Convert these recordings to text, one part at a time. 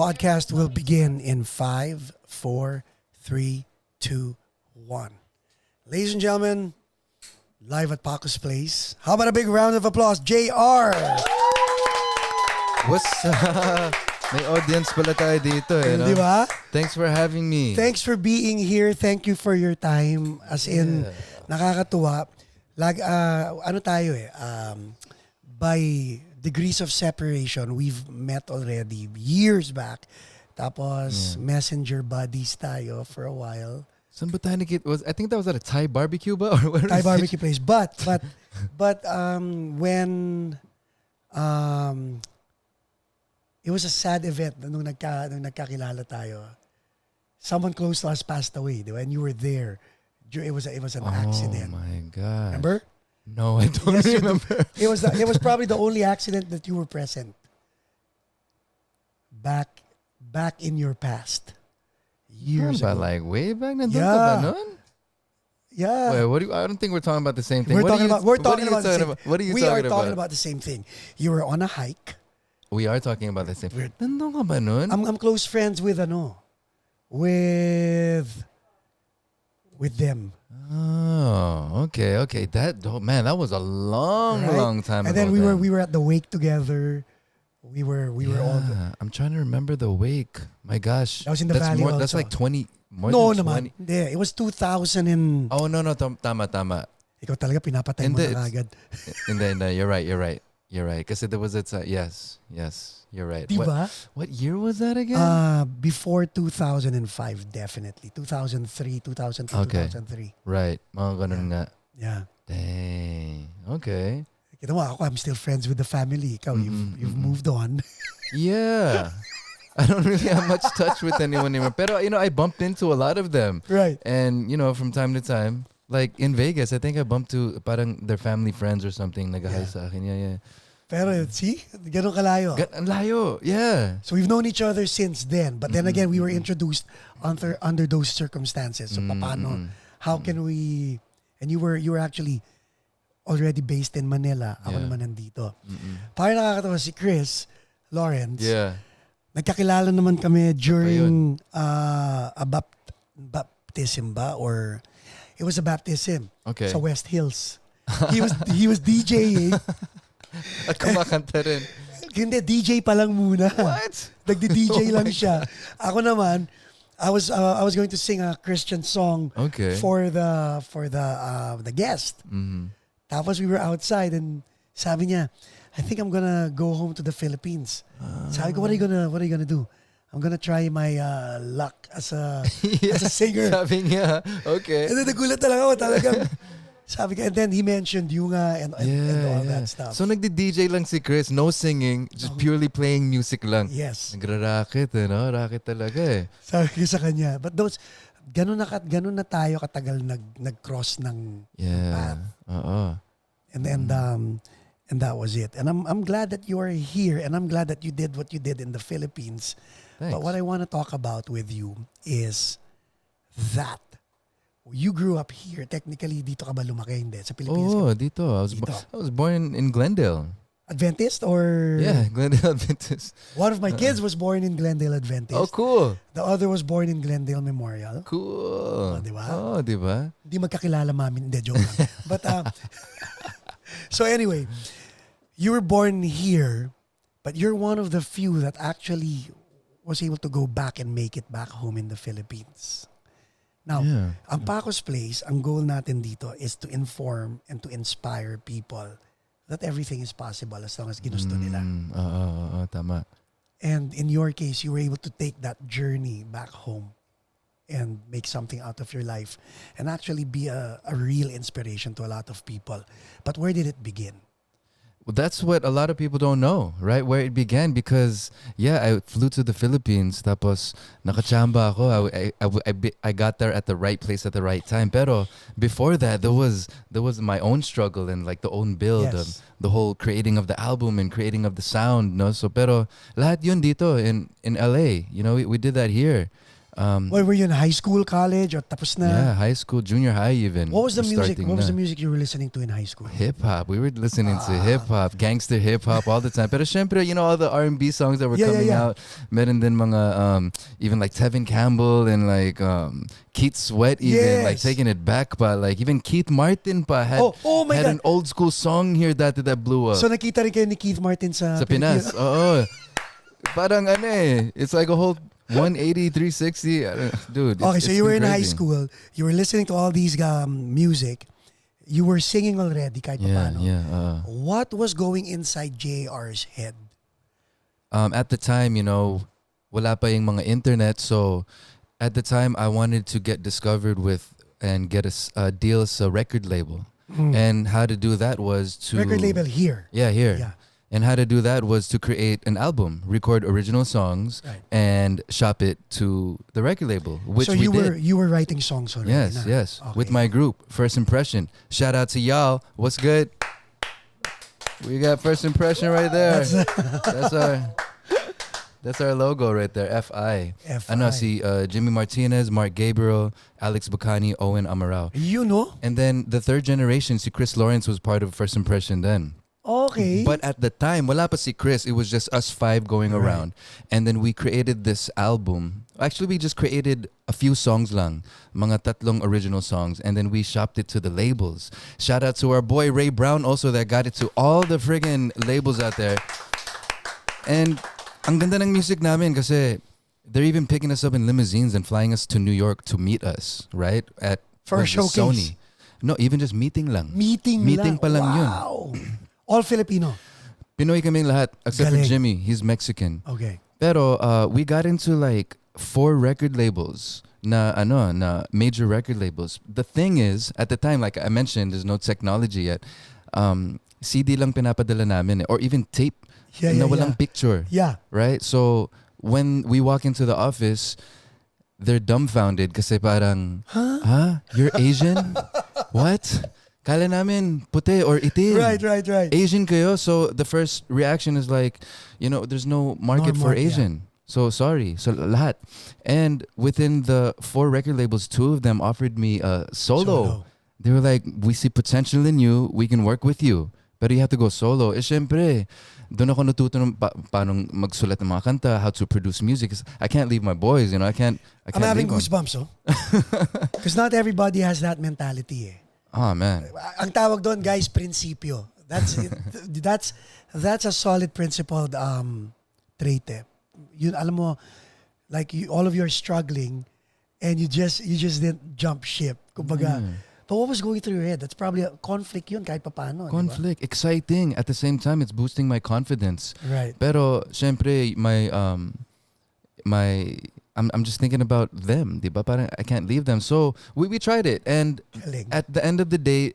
podcast will begin in 5, 4, 3, 2, 1. Ladies and gentlemen, live at Paco's Place. How about a big round of applause, JR? What's may audience pala tayo dito eh, no? Di ba? Thanks for having me. Thanks for being here. Thank you for your time. As in, nakakatuwa. Ano tayo eh, by degrees of separation, we've met already years back. Tapos, messenger buddies tayo for a while. Saan ba tayo I think that was at a Thai barbecue ba? Or Thai barbecue place. But when it was a sad event nung nagkakilala tayo. Someone close to us passed away, di ba? And you were there. It was an accident. Oh my God. Remember? No, I don't remember. It was probably the only accident that you were present. Back in your past. Years ago. Like way back nandun ka ba nun? Yeah. Wait, I don't think we're talking about the same thing. We're talking about What are you talking about the same thing. You were on a hike. We are talking about the same thing. Nandun ka ba nun? I'm close friends with them. Oh, okay. That was a long time and ago. And then we were at the wake together. We were all. I'm trying to remember the wake. My gosh, that was in the valley. Also. That's like 20. No, naman. Yeah, it was 2000 and. Oh no, tama. Ikaw talaga pinapatay mo na agad. Hindi. You're right. Because there was yes. You're right. Diba? What year was that again? Before 2005, definitely. 2003, 2002, okay. 2003. Right. Mga ganun nga. Yeah. Dang. Okay. Kita mo ako, I'm still friends with the family. Ikaw, you've moved on. Yeah. I don't really have much touch with anyone anymore. Pero, I bumped into a lot of them. Right. And, from time to time, like in Vegas, I think I bumped to parang their family friends or something. Nag-hi sa akin. Yeah. Pero see, ganun kalayo. Ang layo, yeah. So we've known each other since then. But then again, we were introduced under those circumstances. So paano? How can we? And you were actually already based in Manila. Ako naman nandito. Parang nakakatawa si Chris Lawrence. Yeah. Nagkakilala naman kami during a baptism ba? Or it was a baptism sa West Hills. He was DJing. At kumakanta rin. Hindi, DJ pa lang muna. What? Nagdi-DJ lang siya. Ako naman, I was going to sing a Christian song for the guest. Mm-hmm. Tapos we were outside and sabi niya, I think I'm gonna go home to the Philippines. Sabi ko, what are you gonna do? I'm gonna try my luck as a singer. Sabi niya, okay. And then nagulat talaga ako talagang. Sabi ka, and then he mentioned yung and all that stuff. So nagdi-DJ lang si Chris, no singing, just purely playing music lang. Yes. Nagra-racket, Racket talaga eh. Sabi ko sa kanya. But those, ganun na tayo katagal nag-cross ng path. And that was it. And I'm glad that you are here, and I'm glad that you did what you did in the Philippines. Thanks. But what I want to talk about with you is that you grew up here. Technically, dito ka ba lumaki? Hindi. Sa Pilipinas ka? Dito. I was born in Glendale. Adventist or? Yeah, Glendale Adventist. One of my kids was born in Glendale Adventist. Oh, cool. The other was born in Glendale Memorial. Cool. Di ba? Oh, di ba? Hindi magkakilala mami. Hindi, joke lang. But, so anyway, you were born here, but you're one of the few that actually was able to go back and make it back home in the Philippines. Now, ang Paco's Place, ang goal natin dito is to inform and to inspire people that everything is possible as long as ginusto nila. Tama. And in your case, you were able to take that journey back home and make something out of your life and actually be a real inspiration to a lot of people. But where did it begin? Well, that's what a lot of people don't know, right? Where it began, because I flew to the Philippines. Tapos nakachamba ako. I got there at the right place at the right time. Pero before that, there was my own struggle and like the own build of the whole creating of the album and creating of the sound. No, so pero lahat yun dito in LA. We did that here. Were you in high school, college, or tapos na? Yeah, high school, junior high even. What was the music? Starting What was na. the music you were listening to in high school? Hip hop. We were listening to hip hop, gangster hip hop all the time. Pero syempre, all the R&B songs that were coming out. Meron din mga even like Tevin Campbell and like Keith Sweat even like taking it back pa. Like even Keith Martin pa had my had God. an old school song here that blew up. So nakita rin kayo ni Keith Martin sa Pinas. Oo. Parang it's like a whole 180, 360. Dude. Okay, so you were in high crazy. school. You were listening to all these music. You were singing already kahit paano. Yeah. What was going inside JR's head? At the time, wala pa yung mga internet. So at the time, I wanted to get discovered with and get a deal as a record label. And how to do that was to... Record label here. Yeah, here. Yeah. And how to do that was to create an album, record original songs, and shop it to the record label, which so we did. you were writing songs already? Yes. Okay. With my group, First Impression. Shout out to y'all. What's good? We got First Impression right there. That's our logo right there, FI. Ano, si Jimmy Martinez, Mark Gabriel, Alex Bacani, Owen Amarao. And then the third generation, si Chris Lawrence was part of First Impression then. Okay. But at the time, wala pa si Chris. It was just us five going around. And then we created this album. Actually, we just created a few songs lang. Mga tatlong original songs. And then we shopped it to the labels. Shout out to our boy Ray Brown also that got it to all the friggin' labels out there. And ang ganda ng music namin kasi they're even picking us up in limousines and flying us to New York to meet us, right? For a showcase? Sony. No, even just meeting lang. Meeting pa lang yun. Wow. All Filipino? Pinoy kaming lahat except for Galing. Jimmy. He's Mexican. Okay. Pero we got into like 4 record labels na major record labels. The thing is, at the time, like I mentioned, there's no technology yet. CD lang pinapadala namin or even tape na walang picture. Yeah. Right? So when we walk into the office, they're dumbfounded kasi parang, huh? You're Asian? What? Kala namin puti or itim. Right. Asian kayo. So the first reaction is like, there's no market for Asian. So sorry. So lahat. And within the 4 record labels, 2 of them offered me a solo. They were like, we see potential in you. We can work with you. But you have to go solo. Syempre, doon ako natuto ng paano magsulat ng mga kanta, how to produce music. I can't leave my boys, I can't I'm having leave goosebumps, because not everybody has that mentality. Oh man. Ang tawag doon, guys, prinsipyo. That's a solid principled trait. Yun, alam mo, like all of you are struggling, and you just didn't jump ship. Kumbaga. But what was going through your head? That's probably a conflict yun kahit papaano. Conflict, diba? Exciting. At the same time, it's boosting my confidence. Right. Pero, syempre, I'm just thinking about them, diba? Parang I can't leave them. So, we tried it. And at the end of the day,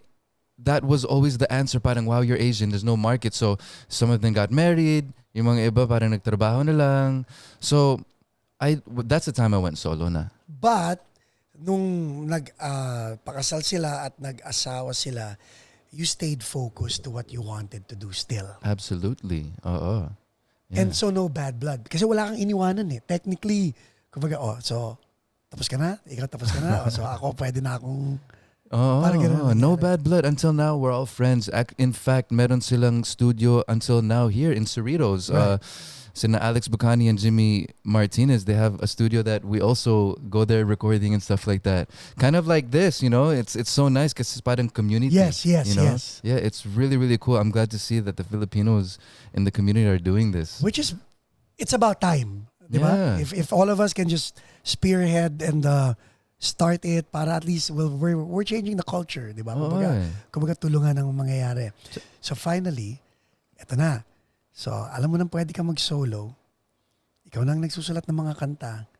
that was always the answer. Parang, wow, you're Asian. There's no market. So, some of them got married. Yung mga iba parang nagtrabaho na lang. So, that's the time I went solo na. But, nung pakasal sila at nag-asawa sila, you stayed focused to what you wanted to do still. Absolutely. Oo. Yeah. And so no bad blood. Kasi wala kang iniwanan Technically, kumbaga, so tapos ka na? Ikaw tapos ka na? So ako pwede na akong... no bad blood. Until now, we're all friends. In fact, meron silang studio until now here in Cerritos. Right. Sina Alex Bacani and Jimmy Martinez, they have a studio that we also go there recording and stuff like that. Kind of like this, it's so nice because it's part of community. Yes. Yeah, it's really, really cool. I'm glad to see that the Filipinos in the community are doing this. It's about time. Diba? Yeah. If all of us can just spearhead and start it para at least we're changing the culture. Diba? Kumbaga tulungan ang mangyayari. So finally, eto na. So, alam mo nang pwede ka mag-solo. Ikaw nang nagsusulat ng mga kanta.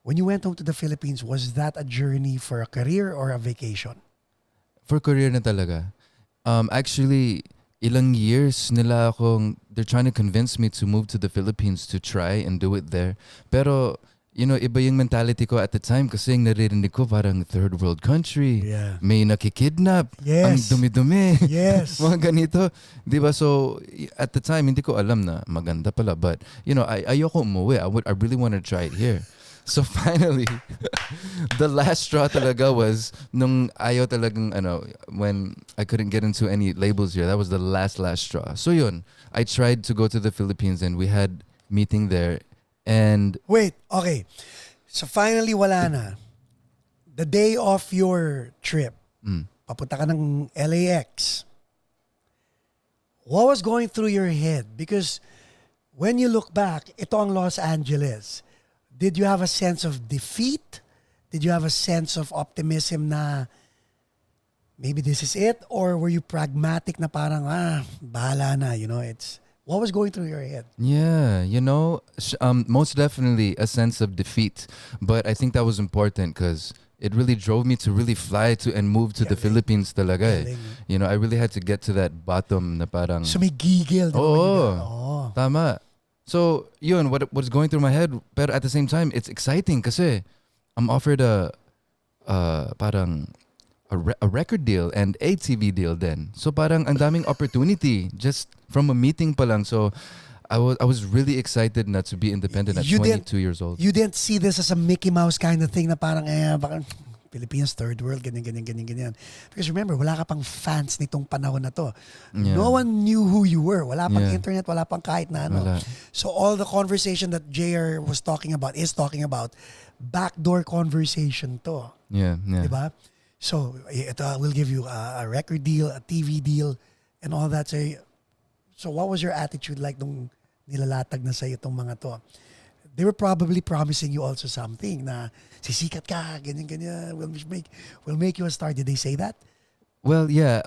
When you went home to the Philippines, was that a journey for a career or a vacation? For career na talaga. Actually, ilang years nila they're trying to convince me to move to the Philippines to try and do it there. Pero, iba yung mentality ko at the time kasi yung naririnig ko parang third world country. Yeah. May nakikidnap. Yes. Ang dumi-dumi. Yes. Mga ganito. Diba? So, at the time, hindi ko alam na maganda pala. But, ayoko umuwi. I really want to try it here. So finally, the last straw talaga was nung ayaw talagang when I couldn't get into any labels here. That was the last straw. So yun, I tried to go to the Philippines and we had meeting there and Wait, okay. So finally wala na. The day of your trip, papunta ka ng LAX. What was going through your head? Because when you look back, ito ang Los Angeles. Did you have a sense of defeat? Did you have a sense of optimism na maybe this is it? Or were you pragmatic na parang, bahala na, what was going through your head? yeah, most definitely a sense of defeat. But I think that was important because it really drove me to really fly to and move to the Philippines talaga eh. I really had to get to that bottom na parang So may gigil. Oo. Tama. So, yun, what's going through my head, pero at the same time, it's exciting kasi I'm offered a record deal and a TV deal then. So parang ang daming opportunity just from a meeting pa lang. So I was really excited not to be independent at 22 years old. You didn't see this as a Mickey Mouse kind of thing na parang, baka Philippines, third world, ganyan. Because remember, wala ka pang fans nitong panahon na to. Yeah. No one knew who you were. Wala pang internet, wala pang kahit na ano. Wala. So all the conversation that JR is talking about, backdoor conversation to. Yeah. Diba? So, we'll give you a record deal, a TV deal, and all that. So what was your attitude like nung nilalatag na sa'yo itong mga to? They were probably promising you also something na sisikat ka, ganyan. We'll make you a star. Did they say that? Well, yeah.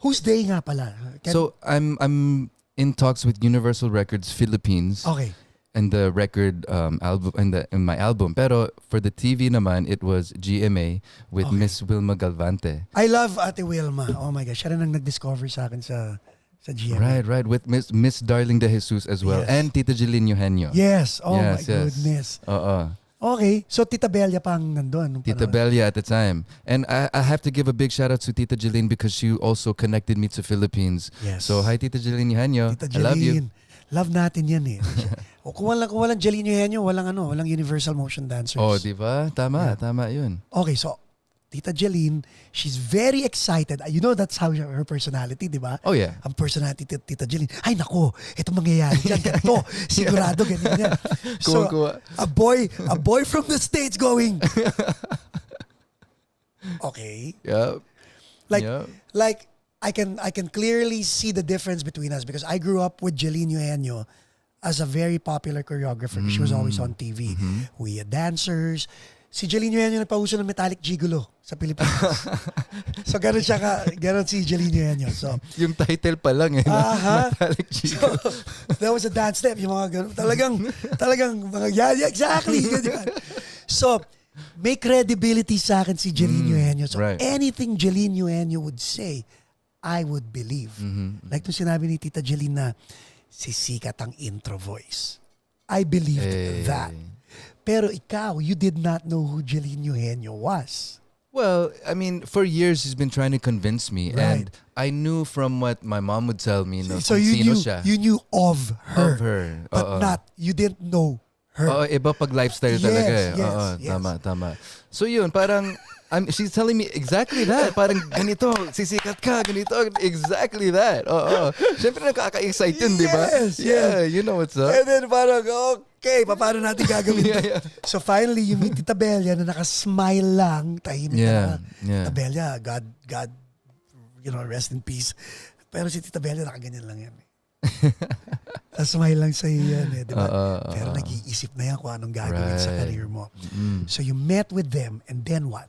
Whose day nga pala? So I'm in talks with Universal Records Philippines. Okay. And the record album in my album. Pero for the TV naman, it was GMA with Miss Wilma Galvante. I love Ate Wilma. Oh my gosh, siya rin ang nag-discover sa akin sa GMA. Right. With Miss Darling de Jesus as well. Yes. And Tita Jeline Eugenio. Yes. Oh Yes. my goodness. Oo. Okay. So Tita Belia pang nandun. nung Tita panahon. Belia at the time. And I have to give a big shout out to Tita Jeline because she also connected me to Philippines. Yes. So hi Tita Jeline Eugenio. Tita I love you. Jeline. Love natin yan eh. Kung walang Jeline Eugenio, walang Universal Motion Dancers. Oh, di ba? Tama yun. Okay, so Tita Jeline, she's very excited. You know that's how her personality, di ba? Oh yeah. Ang personality Tita Jeline, ay nako, ito mangyayari dyan, ganito, sigurado ganyan. So, a boy from the States going, okay. Yep. Like I can clearly see the difference between us because I grew up with Jeline Eugenio as a very popular choreographer. She was always on TV. We had dancers. Si Jeline Eugenio nagpauso ng Metallic Gigolo sa Pilipinas. So ganun si Jeline Eugenio. So yung title pa lang eh. Metallic Gigolo. So, that was a dance step. Yung mga ganun. Talagang mga, yeah, exactly. Ganyan. So, may credibility sa akin si Jeline Eugenio. So, anything Jeline Eugenio would say, I would believe. Like nung sinabi ni Tita Jeline na sisikat ang intro voice. I believed that. Pero ikaw, you did not know who Jeline Eugenio was. Well, I mean, for years he's been trying to convince me, and I knew from what my mom would tell me. No, So you knew of her, but you didn't know her. Iba pag lifestyle talaga eh. Yes. Tama. So yun, parang she's telling me exactly that. Parang ganito, sisikat ka, ganito, exactly that. Siyempre nakaka-excite yun, di ba? Yes. Yeah, you know what's up. And then parang, okay, paano natin gagawin ito? So finally, you meet Tita Belia na nakasmile lang, tahimik na. Tita Belia, God, rest in peace. Pero si Tita Belia, nakaganyan lang yan. Smile lang sa'yo yan eh, di ba? Pero nag-iisip na yan kung anong gagawin sa career mo. So you met with them, and then what?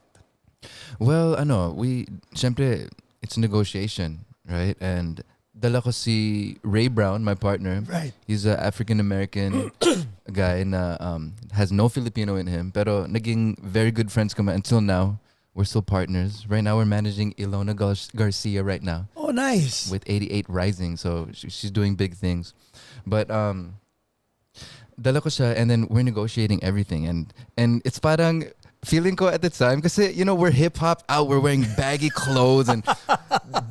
Well, syempre, it's negotiation, right? And dala ko si Ray Brown, my partner. Right. He's an African-American guy na has no Filipino in him. Pero naging very good friends kami until now. We're still partners. Right now, we're managing Ilona Garcia right now. Oh, nice. With 88 Rising. So she's doing big things. But dala ko siya, and then we're negotiating everything. And it's parang feeling ko at the time, kasi we're hip hop out, we're wearing baggy clothes and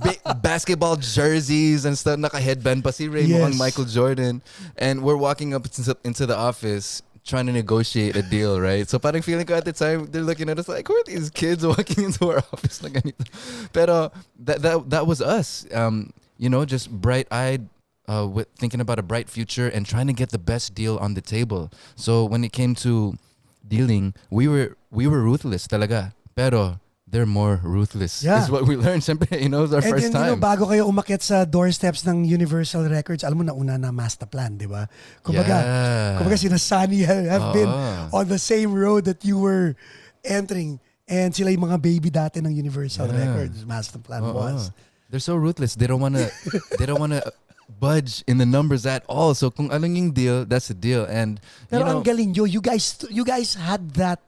big basketball jerseys and stuff. Naka headband pa si Ray, mukhang Michael Jordan, and we're walking up into the office trying to negotiate a deal, right? So parang feeling ko at the time, they're looking at us like, who are these kids walking into our office na ganito? Pero that was us. Just bright-eyed, with thinking about a bright future and trying to get the best deal on the table. So when it came to dealing, we were ruthless talaga. Pero they're more ruthless. Yeah. Is what we learned. Siyempre, it was our first time. Bago kayo umakyat sa doorsteps ng Universal Records, alam mo na una na master plan, di ba? Kumbaga sina Sunny have been on the same road that you were entering. And sila yung mga baby dati ng Universal Records. Master plan was. They're so ruthless. They don't wanna budge in the numbers at all. So kung anong yung deal, that's the deal. And pero ang galing nyo, you guys had that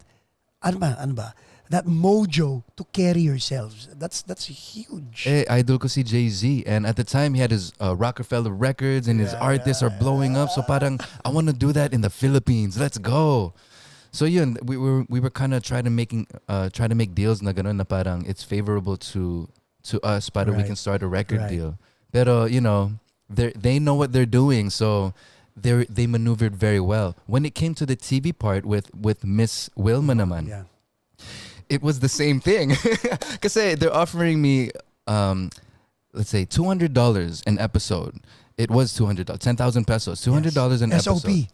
ano ba? That mojo to carry yourselves. That's huge. Idol ko si Jay-Z, and at the time he had his Rockefeller Records and his artists are blowing up. So parang I want to do that in the Philippines. Let's go. So yun, we were kind of trying to make deals na ganun na parang it's favorable to us, para we can start a record deal. Pero they know what they're doing, so they maneuvered very well. When it came to the TV part with Miss Wilma naman, it was the same thing. Kasi they're offering me, let's say $200 an episode. It was $200, 10,000 pesos, $200 an episode.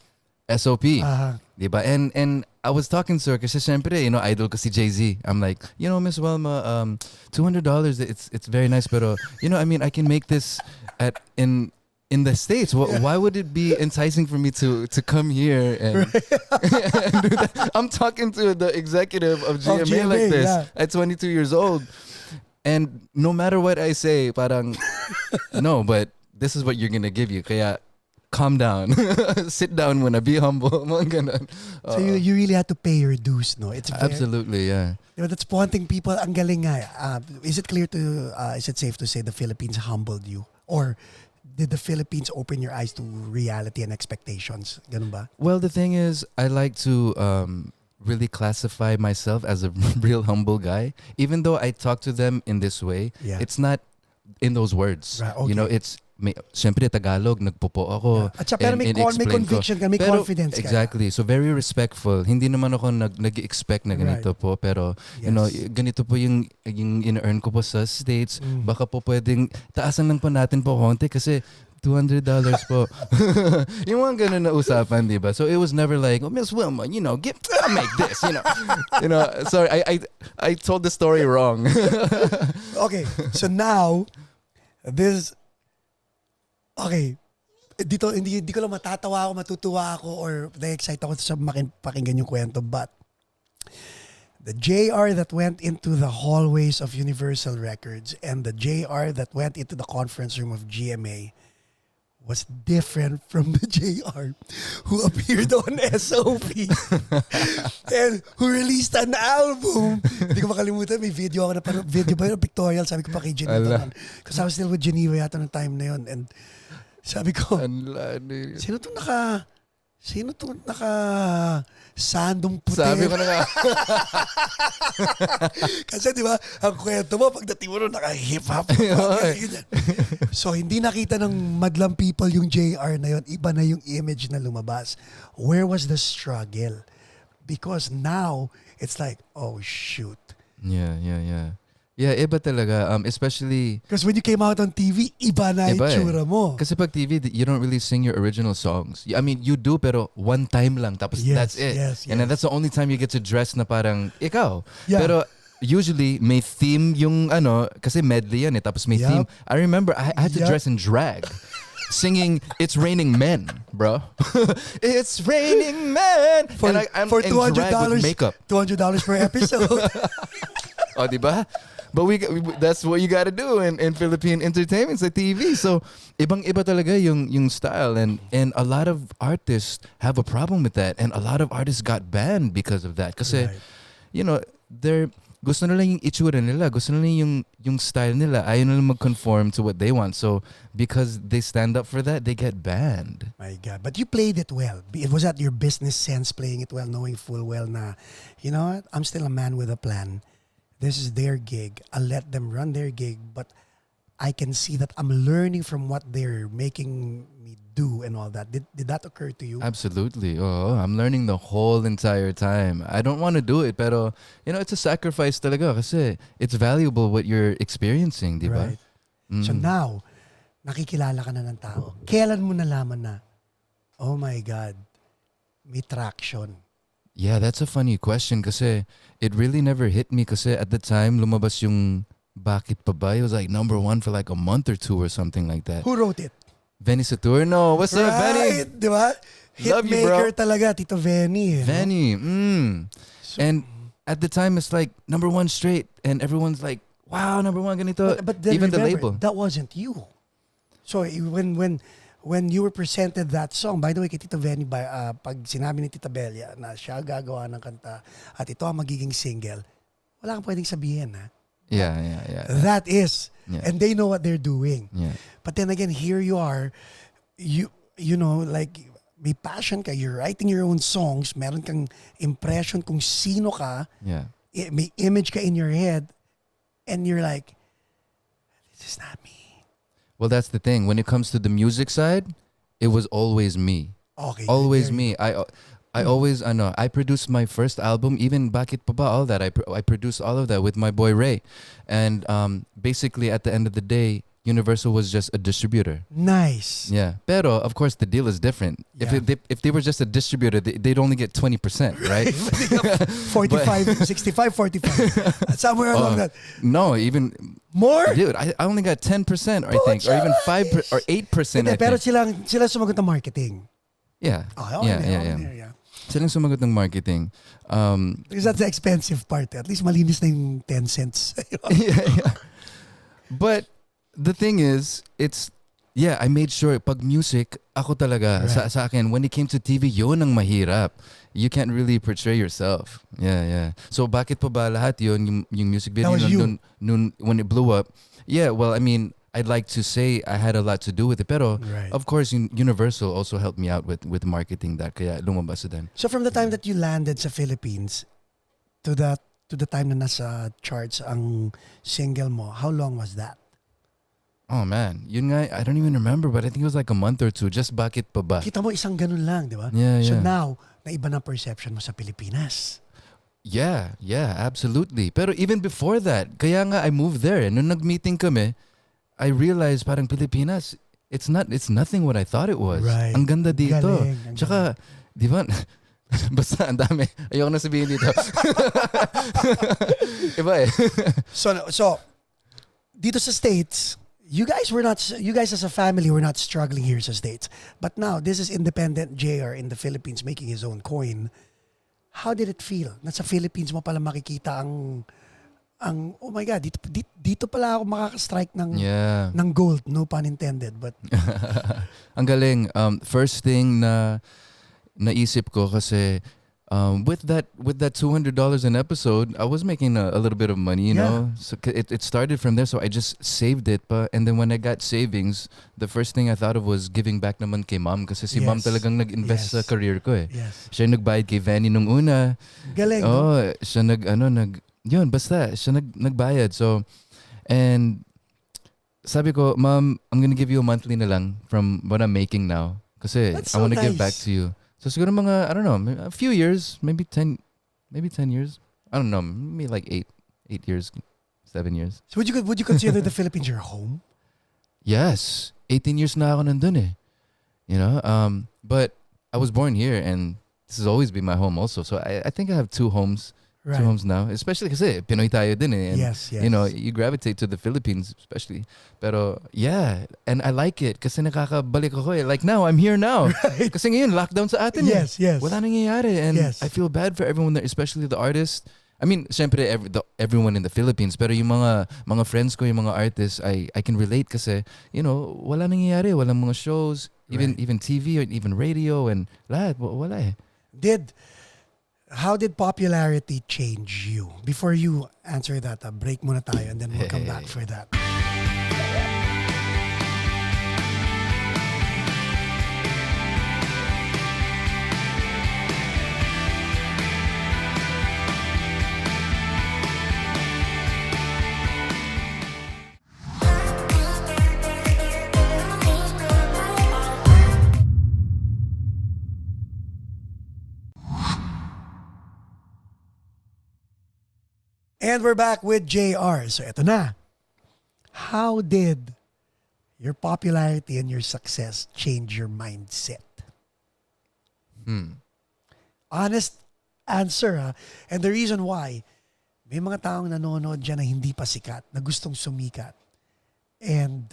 SOP. Diba? And I was talking to her kasi syempre, idol ko si Jay-Z. I'm like, Miss Wilma, $200, it's very nice, pero, I can make this in the States. Why would it be enticing for me to come here and, and do that? I'm talking to the executive of GMA like this at 22 years old. And no matter what I say, parang, no, but this is what you're going to give you. Kaya, calm down. Sit down muna. Be humble. So you really had to pay your dues, no? It's absolutely, yeah. That's pointing people. Ang galing nga. Is it is it safe to say the Philippines humbled you? Or did the Philippines open your eyes to reality and expectations? Ganun ba? Well, the thing is, I like to really classify myself as a real humble guy. Even though I talk to them in this way, it's not in those words. Right, okay. It's siyempre Tagalog, nagpopo ako. At saka may conviction ka, may confidence ka. Exactly. So very respectful. Hindi naman ako nag-expect na ganito po. Pero, ganito po yung in-earn ko po sa States. Baka po pwedeng taasan lang po natin po konti kasi $200 po. Yung mga ganun na usapan, di ba? So it was never like, Miss Wilma, I'll make this, Sorry, I told the story wrong. Okay, so now, okay, dito hindi ko lang matatawa ako, matutuwa ako, or na-excite ako sa pakinggan yung kwento, but the JR that went into the hallways of Universal Records and the JR that went into the conference room of GMA was different from the JR who appeared on SOP and who released an album. Hindi ko makalimutan, may video ako na parang video ba yun, pictorial, sabi ko pa kay Geneva. Because I was still with Geneva yata ng time na yun, and sabi ko, sino to naka sandong puti? Sabi ko na nga. Kasi di ba, ang kwento mo, pagdating mo naka hip-hop. So, hindi nakita ng madlang people yung JR na yun. Iba na yung image na lumabas. Where was the struggle? Because now, it's like, oh, shoot. Yeah. Yeah, iba talaga. Especially... Because when you came out on TV, iba na yung tsura mo. Kasi pag TV, you don't really sing your original songs. I mean, you do, pero one time lang. Tapos that's it. Yes. And then that's the only time you get to dress na parang ikaw. Yeah. Pero usually, may theme yung kasi medley yan eh. Tapos may theme. I remember, I had to dress in drag. Singing "It's Raining Men," bro. It's raining men. I'm for $200 with makeup. $200 per episode. Oh, diba? But that's what you got to do in Philippine entertainment sa TV. So, ibang-iba talaga yung style. And a lot of artists have a problem with that. And a lot of artists got banned because of that. Kasi, they're gusto nila yung itsura nila. Gusto nila yung style nila. Ayaw nila mag-conform to what they want. So, because they stand up for that, they get banned. My God. But you played it well. Was that your business sense, playing it well, knowing full well na, you know what, I'm still a man with a plan. This is their gig. I'll let them run their gig, but I can see that I'm learning from what they're making me do and all that. Did that occur to you? Absolutely. Oh, I'm learning the whole entire time. I don't want to do it, pero it's a sacrifice talaga kasi it's valuable what you're experiencing, di ba? Right. So now, nakikilala ka na ng tao. Kailan mo nalaman na, oh my God, may traction? Yeah, that's a funny question kasi it really never hit me kasi at the time lumabas yung Bakit pa ba? It was like number 1 for like a month or 2 or something like that. Who wrote it? Venny Saturno. What's up, Venny? Right, di ba? Love you, bro. Hitmaker talaga, Tito Venny. Venny. So, and at the time, it's like number 1 straight. And everyone's like, wow, number 1 ganito. But then even remember, the label. that wasn't you. So when you were presented that song, by the way, kay Tito Venny, pag sinabi ni Tita Belia na siya gagawa ng kanta at ito ang magiging single, wala kang pwedeng sabihin, ha? Yeah. That is. Yeah. And they know what they're doing. Yeah. But then again, here you are, you know, like, may passion ka, you're writing your own songs, meron kang impression kung sino ka, Yeah. may image ka in your head, and you're like, this is not me. Well, that's the thing. When it comes to the music side, it was always me. Okay. Always me. I always, I produced my first album, even Bakit Pa Ba, all that. I produced all of that with my boy Ray. And basically, at the end of the day, Universal was just a distributor. Nice. Yeah. Pero, of course, the deal is different. Yeah. If they were just a distributor, they'd only get 20%, right? 45, 65, 45. Somewhere along that. No, even... More? Dude, I only got 10%, I think. Or even 5% or 8%, Hindi, I pero think. sila sumagot ng marketing. Yeah. Yeah. Silang sumagot ng marketing. Because that's the expensive part. At least malinis na yung 10 cents. yeah. But the thing is, I made sure pag music, ako talaga, Right. sa akin, when it came to TV, yun ang mahirap. You can't really portray yourself. Yeah. So bakit pa ba lahat yun, yung music video That was you. nun, when it blew up? Yeah, well, I mean, I'd like to say I had a lot to do with it. Pero, Right. of course, Universal also helped me out with marketing that. Kaya lumabas din. So from the time that you landed sa Philippines to the time na nasa charts ang single mo, how long was that? Oh man, yun nga, I don't even remember, but I think it was like a month or 2. Just Bakit Pa Ba? Kita mo isang ganun lang, di ba? Yeah. So now, naiba na perception mo sa Pilipinas. Yeah, absolutely. Pero even before that, kaya nga I moved there. And nung nag-meeting kami, I realized parang Pilipinas, it's nothing what I thought it was. Right. Ang ganda dito. Galing. Tsaka, di ba, basta ang dami. Ayoko na sabihin dito. Iba eh. So dito sa States, you guys as a family were not struggling here sa States. But now, this is independent JR in the Philippines making his own coin. How did it feel? Nasa Philippines mo pala makikita ang oh my God, dito pala ako makaka-strike ng gold, no pun intended, but ang galing. First thing na naisip ko kasi with that $200 an episode, I was making a little bit of money, you know. So it started from there, so I just saved it. And then when I got savings, the first thing I thought of was giving back naman kay mom kasi si mom talagang nag-invest sa career ko eh. Yes. Siya yung nagbayad kay Vanny nung una. Galing. Oh, siya nagbayad. So, and sabi ko, Mom, I'm gonna give you a monthly na lang from what I'm making now. Kasi I want to give back to you. So siguro mga, I don't know, a few years, maybe 10 years. I don't know, maybe like 8 years, 7 years. So would you consider the Philippines your home? Yes. 18 years na ako nandun eh. You know, but I was born here and this has always been my home also. So I think I have 2 homes. Right. 2 homes now. Especially kasi Pinoy tayo din eh. And, Yes. you know, you gravitate to the Philippines especially. Pero yeah, and I like it kasi nakakabalik ako eh. Like now, I'm here now. Right. Kasi ngayon, lockdown sa atin eh. Yes. Wala nangyayari. And Yes. I feel bad for everyone there, especially the artists. I mean, syempre, everyone in the Philippines. Pero yung mga friends ko, yung mga artists, I can relate kasi, you know, wala nangyayari. Walang mga shows, even TV or even radio and lahat. Wala eh. How did popularity change you? Before you answer that, break muna tayo and then we'll come back for that. And we're back with JR. So eto na. How did your popularity and your success change your mindset? Honest answer, ha? And the reason why, may mga taong nanonood dyan na hindi pa sikat, na gustong sumikat. And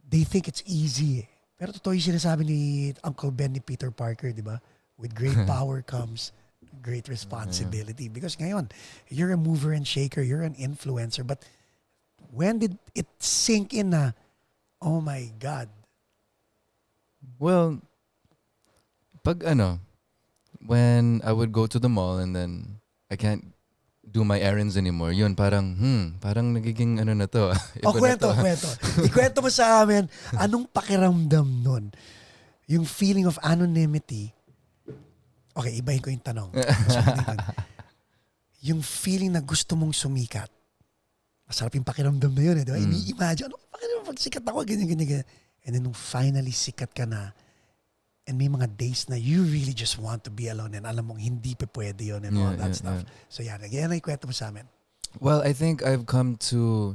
they think it's easy. Pero totoo yung sinasabi ni Uncle Ben ni Peter Parker, di ba? With great power comes great responsibility. Because ngayon, you're a mover and shaker, you're an influencer. But when did it sink in na, oh my God? Well, when I would go to the mall and then I can't do my errands anymore, yun parang nagiging na to. Kwento. Ikwento mo sa amin, anong pakiramdam nun? Yung feeling of anonymity. Okay, ibahin ko yung tanong. Yung feeling na gusto mong sumikat. Masarap yung pakiramdam na yun, di ba? Ini-imagine, ano pakiramdam pag sikat ako, ganyan. And then nung finally sikat ka na, and may mga days na you really just want to be alone and alam mong hindi pa pwede yun and all that stuff. So yan na ikwento mo sa amin. Well, I think I've come to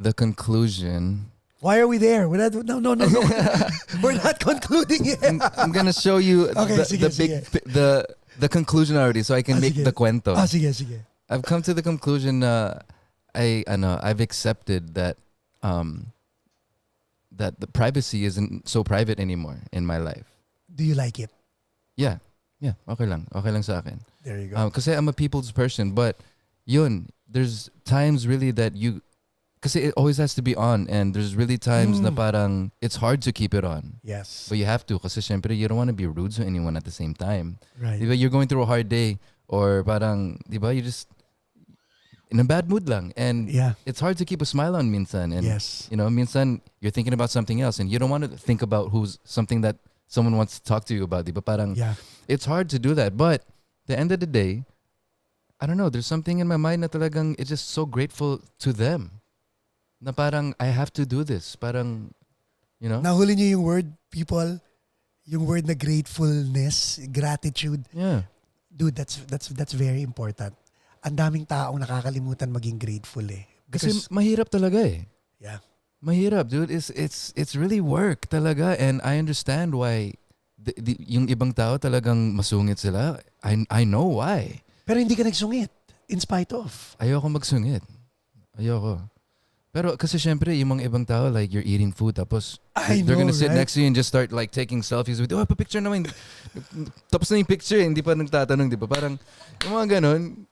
the conclusion. Why are we there? No. We're not concluding yet. I'm gonna show you the conclusion already so I can make the cuento. Sige. I've come to the conclusion I've accepted that that the privacy isn't so private anymore in my life. Do you like it? Yeah. Okay lang sa akin. There you go. Kasi I'm a people's person, but there's times really that kasi it always has to be on, and there's really times na parang it's hard to keep it on. Yes. But you have to, kasi syempre you don't want to be rude to anyone at the same time. Right. Diba, you're going through a hard day, or parang, diba, you're just in a bad mood lang, and it's hard to keep a smile on minsan, and minsan you're thinking about something else and you don't want to think about something that someone wants to talk to you about, diba? Parang it's hard to do that, but at the end of the day, I don't know, there's something in my mind na talagang it's just so grateful to them na parang I have to do this, parang nahuli niyo yung word, people, yung word na gratefulness, gratitude. Dude, that's very important. Ang daming taong nakakalimutan maging grateful eh. Kasi mahirap talaga eh. Yeah. Mahirap, dude. It's really work talaga, and I understand why yung ibang tao talagang masungit sila. I know why. Pero hindi ka nagsungit in spite of. Ayoko magsungit. Ayoko. Pero kasi syempre, yung mga ibang tao, like you're eating food, tapos they're gonna sit next to you and just start like taking selfies with, pa-picture naman. Tapos na yung picture, hindi pa nagtatanong, di ba? Parang, yung mga ganon.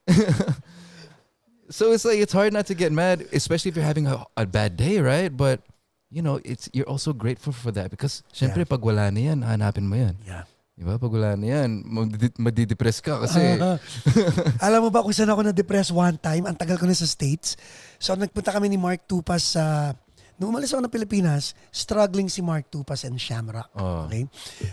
So it's like, it's hard not to get mad, especially if you're having a bad day, right? But, you're also grateful for that because syempre, pag wala na yan, hanapin mo yan. Yeah. Diba? Pag wala na yan, madidepress ka kasi. Alam mo ba kung saan ako na-depress one time? Ang tagal ko na sa States. So nagpunta kami ni Mark Tupas sa... Nung umalis ako ng Pilipinas, struggling si Mark Tupas and Shamrock. Okay?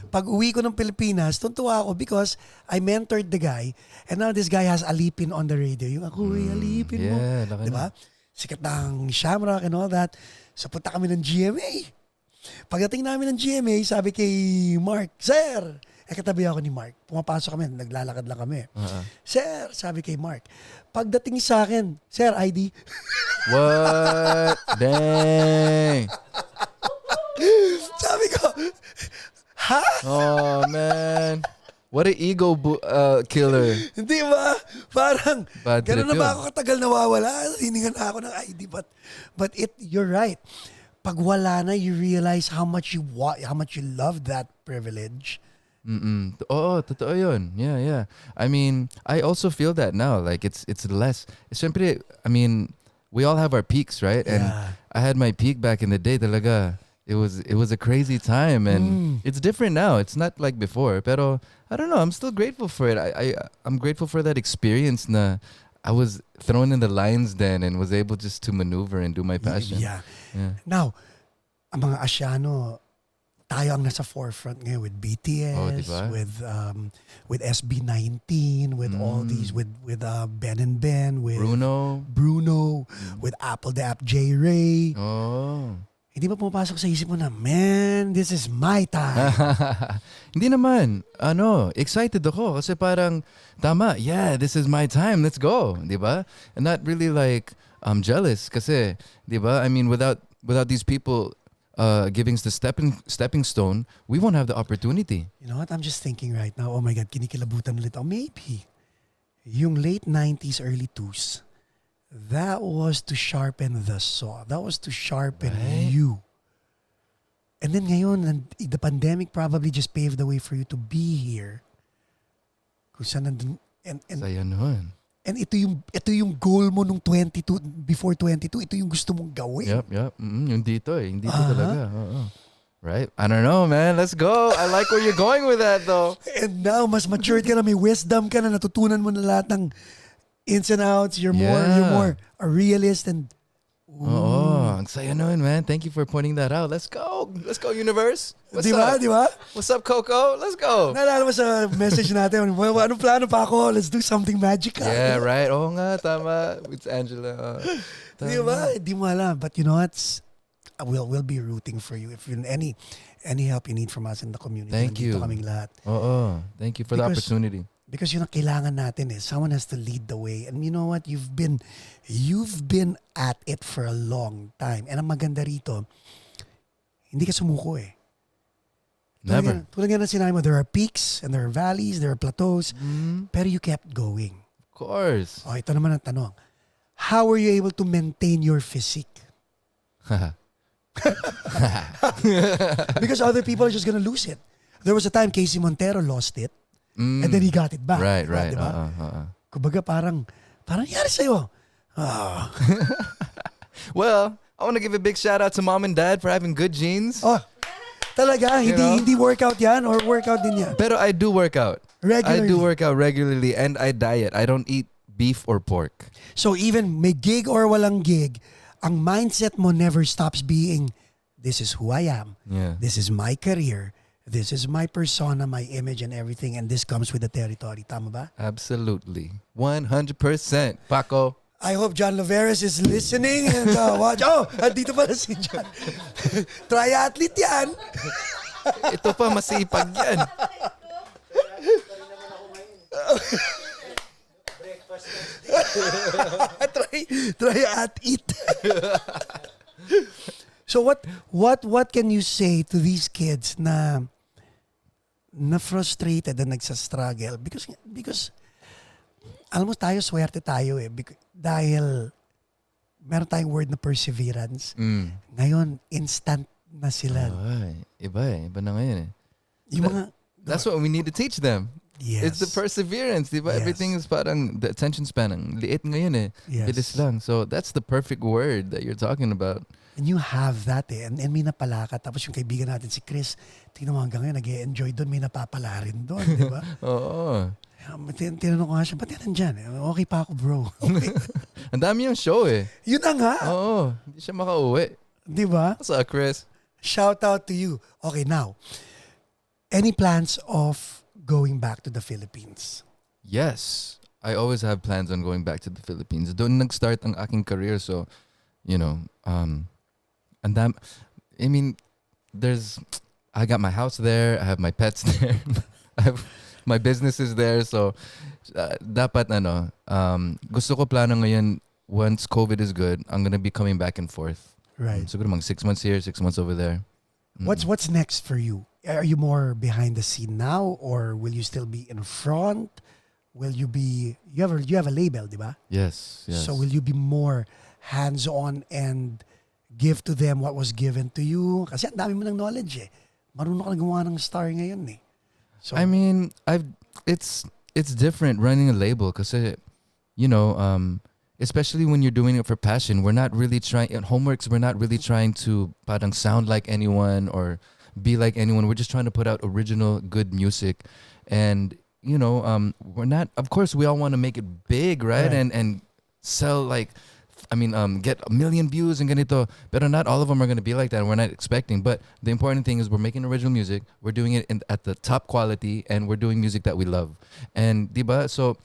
Pag uwi ko ng Pilipinas, tuntua ako because I mentored the guy and now this guy has Alipin on the radio. Yung ako, Alipin mo. Diba? Sikat ng Shamrock and all that. So punta kami ng GMA. Pagdating namin ng GMA, sabi kay Mark, Sir! katabi ako ni Mark. Pumapasok kami, naglalakad lang kami. Sir, sabi kay Mark, pagdating sa akin, Sir, ID. What? Dang! Sabi ko, ha? Oh, man. What an ego killer. Hindi ba? Parang, gano'n na ba ako katagal nawawala? Hiningan na ako ng ID. But you're right. Pag wala na, you realize how much you love that privilege. Oo, totoo yun. Yeah. I mean, I also feel that now. Like, it's less. Siyempre, I mean, we all have our peaks, right? And I had my peak back in the day talaga. It was a crazy time, and it's different now. It's not like before. Pero I don't know. I'm still grateful for it. I'm grateful for that experience. Na I was thrown in the lion's den and was able just to maneuver and do my passion. Yeah. Now, ang mga Asyano, tayo ang nasa forefront ngayon with BTS, diba? with SB19, with all these, with Ben and Ben, with Bruno, with Apple the App J Ray. Oh. hindi ba pumapasok sa isip mo na, man, this is my time? Hindi naman. Excited ako kasi parang tama. Yeah, this is my time. Let's go, 'di ba? And not really like I'm jealous kasi, 'di ba? I mean, without these people giving us the stepping stone, we won't have the opportunity. You know what? I'm just thinking right now, oh my God, kinikilabutan ulit. Oh, maybe yung late 90s, early 2s, that was to sharpen the saw. That was to sharpen you. And then ngayon, the pandemic probably just paved the way for you to be here. Kung saan nandun, Saya nun. and ito yung goal mo nung 22, before 22, ito yung gusto mong gawin. Yep. Yung dito Yung dito talaga. Right? I don't know, man. Let's go. I like where you're going with that, though. And now, mas matured ka na, may wisdom ka na, natutunan mo na lahat ng ins and outs. You're more a realist and ang saya nun, man. Thank you for pointing that out. Let's go, universe. What's up? Di ba? What's up, Coco? Let's go. Naalala mo sa message natin, anong plano pa ako? Let's do something magical. Yeah, right. Oo nga, tama. It's Angela. Di ba? Di mo alam. But you know what? We'll be rooting for you. If you any help you need from us in the community. Thank you. Nandito kaming lahat. Thank you for the opportunity. Because yun ang kailangan natin someone has to lead the way. And you know what? You've been at it for a long time. And ang maganda rito, hindi ka sumuko Never. Tulad nga na sinabi mo, there are peaks and there are valleys, there are plateaus, pero you kept going. Of course. Ito naman ang tanong. How were you able to maintain your physique? Because other people are just gonna lose it. There was a time Casey Montero lost it. And then he got it back. Right. Diba? Kumbaga parang nangyari sa'yo. Well, I want to give a big shout out to mom and dad for having good genes. Talaga? Hindi workout yan or workout din yan? Pero I do work out. Regularly? I do work out regularly and I diet. I don't eat beef or pork. So even may gig or walang gig, ang mindset mo never stops being, this is who I am. Yeah. This is my career. This is my persona, my image and everything. And this comes with the territory. Tama ba? Absolutely. 100%. Paco. I hope John Loveras is listening and watch. Dito pala si John. Triathlete yan. Ito pa, masipag yan. try at eat. So what can you say to these kids na frustrated na nagsa-struggle because alam mo tayo swerte tayo dahil meron tayong word na perseverance. Ngayon instant na sila. Iba na ngayon Yung mga That's what we need to teach them. Yes. It's the perseverance, diba? Yes. Everything is parang, the attention span, ang liit ngayon Yes. Bilis lang. So that's the perfect word that you're talking about. And you have that and may napala ka. Tapos yung kaibigan natin si Chris, tingnan mo hanggang ngayon, nag-e-enjoy doon, may napapala rin doon, di ba? Oo. Tinanong ko nga siya, ba't yan nandyan? Okay pa ako, bro. Okay. Ang dami yung show Yun na nga. Oo. Hindi siya makauwi. Di ba? What's up, Chris? Shout out to you. Okay, now, any plans of going back to the Philippines? Yes. I always have plans on going back to the Philippines. Doon nag-start ang aking career. So, you know, I got my house there. I have my pets there. I have my businesses there. So, dapat gusto ko plano ngayon, once COVID is good, I'm gonna be coming back and forth. Right. Siguro mga 6 months here, 6 months over there. What's next for you? Are you more behind the scene now, or will you still be in front? Will you be? You have a label, di ba? Yes. So will you be more hands-on and give to them what was given to you? Kasi ang dami mo ng knowledge Marunong ka na gumawa ng star ngayon So I mean, it's different running a label kasi, you know, especially when you're doing it for passion, we're not really trying, at Homeworks, we're not really trying to parang sound like anyone or be like anyone. We're just trying to put out original, good music. And, you know, we're not, of course, we all want to make it big, right? And sell get 1 million views and ganito. But not all of them are going to be like that. And we're not expecting. But the important thing is we're making original music. We're doing it at the top quality and we're doing music that we love. And, diba? So,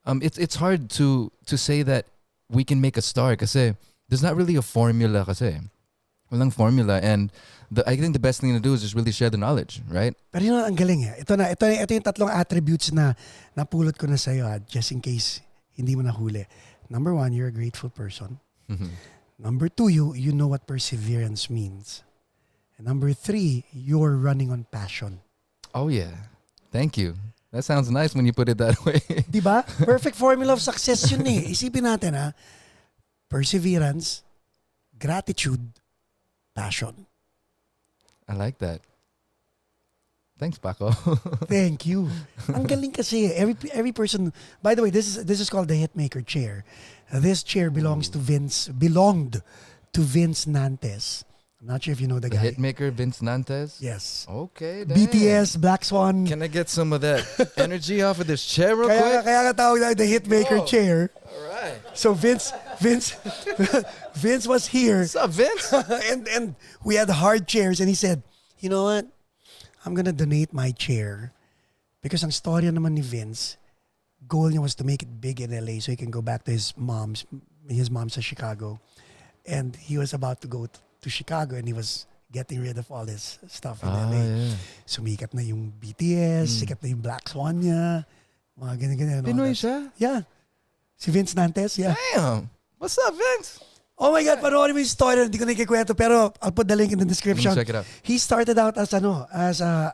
it's hard to say that we can make a star kasi there's not really a formula kasi. Walang formula. And I think the best thing to do is just really share the knowledge, right? Pero yun ang galing eh. Ito yung tatlong attributes na napulot ko na sa'yo just in case hindi mo nahuli. Number 1, you're a grateful person. Number 2, you know what perseverance means. And number 3, you're running on passion. Oh yeah. Thank you. That sounds nice when you put it that way. Diba? Perfect formula of success yun eh. Isipin natin perseverance, gratitude, passion. I like that. Thanks, Paco. Thank you. Ang galing kasi every person. By the way, this is called the Hitmaker chair. This chair belonged to Vince Nantes. I'm not sure if you know the The guy. hitmaker Vince Nantes? Yes. Okay, dang. BTS, Black Swan. Can I get some of that energy off of this chair real Kaya quick? nga tawag na the Hitmaker chair. All right. So Vince was here. What's up, Vince? and we had hard chairs and he said, you know what? I'm gonna donate my chair because ang storya naman ni Vince, goal niya was to make it big in LA so he can go back to his mom's sa Chicago. And he was about to go to Chicago and he was getting rid of all his stuff in LA. Yeah. Sumikat na yung BTS, sikat na yung Black Swan niya, mga ganyan-ganyan. Pinoy siya? Yeah. Si Vince Nantes, yeah. Damn. What's up, Vince? Oh my God, panoorin mo yung story. Hindi ko na ikikwento, pero I'll put the link in the description. Check it out. He started out as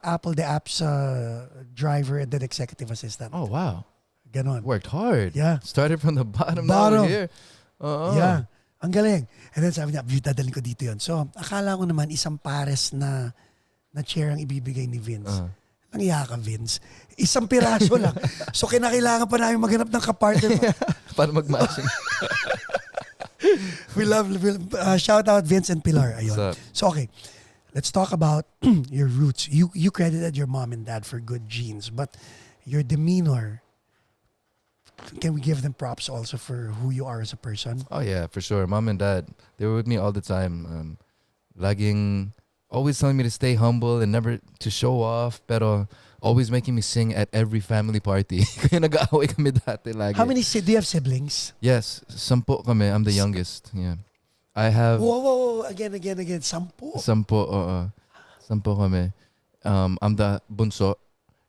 Apple the App's driver and then executive assistant. Oh, wow. Ganon. Worked hard. Yeah. Started from the bottom. Bottom. Now we're here. Yeah. Ang galing. And then sabi niya, dadalhin ko dito yun. So, akala ko naman isang pares na chair ang ibibigay ni Vince. Ang iya ka, Vince. Isang piraso lang. So, kinakailangan pa namin maghanap ng kapartner. Para mag-matching. We shout out Vince and Pilar. Ayun. What's up? So, okay. Let's talk about your roots. You credited your mom and dad for good genes, but your demeanor, can we give them props also for who you are as a person? Oh, yeah, for sure. Mom and dad, they were with me all the time. Always telling me to stay humble and never to show off, pero always making me sing at every family party. Kaya nag-aaway kami dati lagi. How many do you have siblings? Yes, 10 kami. I'm the youngest. Yeah. I have... Whoa. Again. 10. 10, oo. 10 kami. I'm the bunso.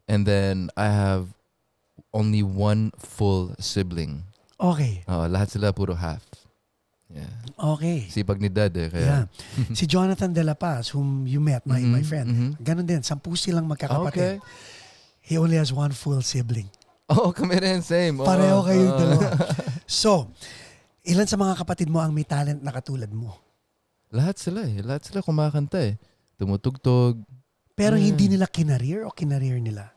And then I have only one full sibling. Okay. Lahat sila puro half. Yeah. Okay. Sipag ni dad eh. Kaya. Yeah. Si Jonathan De La Paz, whom you met, my friend. Ganon din. 10 silang magkakapatid. Okay. He only has one full sibling. Oh, kami rin. Same. Pareho kayong dalawa. So, ilan sa mga kapatid mo ang may talent na katulad mo? Lahat sila eh. Lahat sila kumakanta eh. Tumutugtog. Pero hindi nila kinareer o kinareer nila?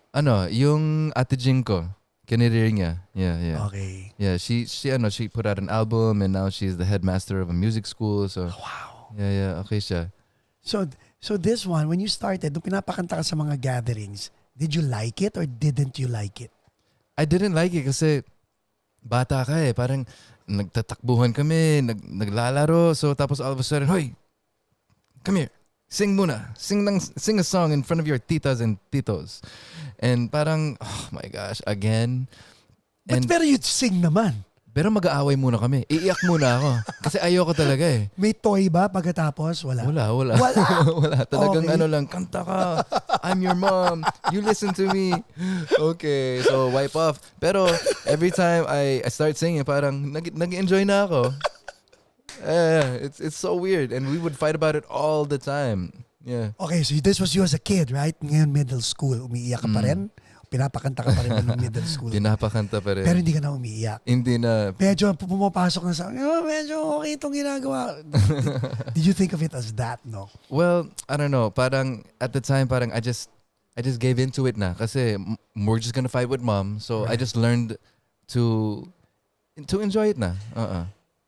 Yung Ate Jing ko. Kinareer niya. Yeah. Okay. Yeah, she put out an album and now she's the headmaster of a music school. So Wow. Yeah, okay siya. So this one, when you started, nung pinapakanta ka sa mga gatherings, did you like it or didn't you like it? I didn't like it kasi bata ka eh. Parang nagtatakbuhan kami, naglalaro. So tapos all of a sudden, hoy, come here. Sing muna. Sing a song in front of your titas and titos. And parang, oh my gosh, again. Pero you'd sing naman. Pero mag-aaway muna kami. Iiyak muna ako. Kasi ayoko talaga eh. May toy ba pagkatapos? Wala. Wala. Wala. Talagang Okay. kanta ka. I'm your mom. You listen to me. Okay, so wipe off. Pero every time I start singing, parang nag-enjoy na ako. It's so weird. And we would fight about it all the time. Yeah. Okay, so this was you as a kid, right? Ngayon middle school, umiiyak ka pa rin? Pinapakanta ka pa rin ng middle school? Pinapakanta pa rin. Pero hindi ka na umiiyak? Hindi na. Medyo pumapasok na sa, medyo okay itong ginagawa. Did you think of it as that, no? Well, I don't know. Parang at the time, parang I just gave into it na. Kasi we're just gonna fight with mom. So I just learned to enjoy it na.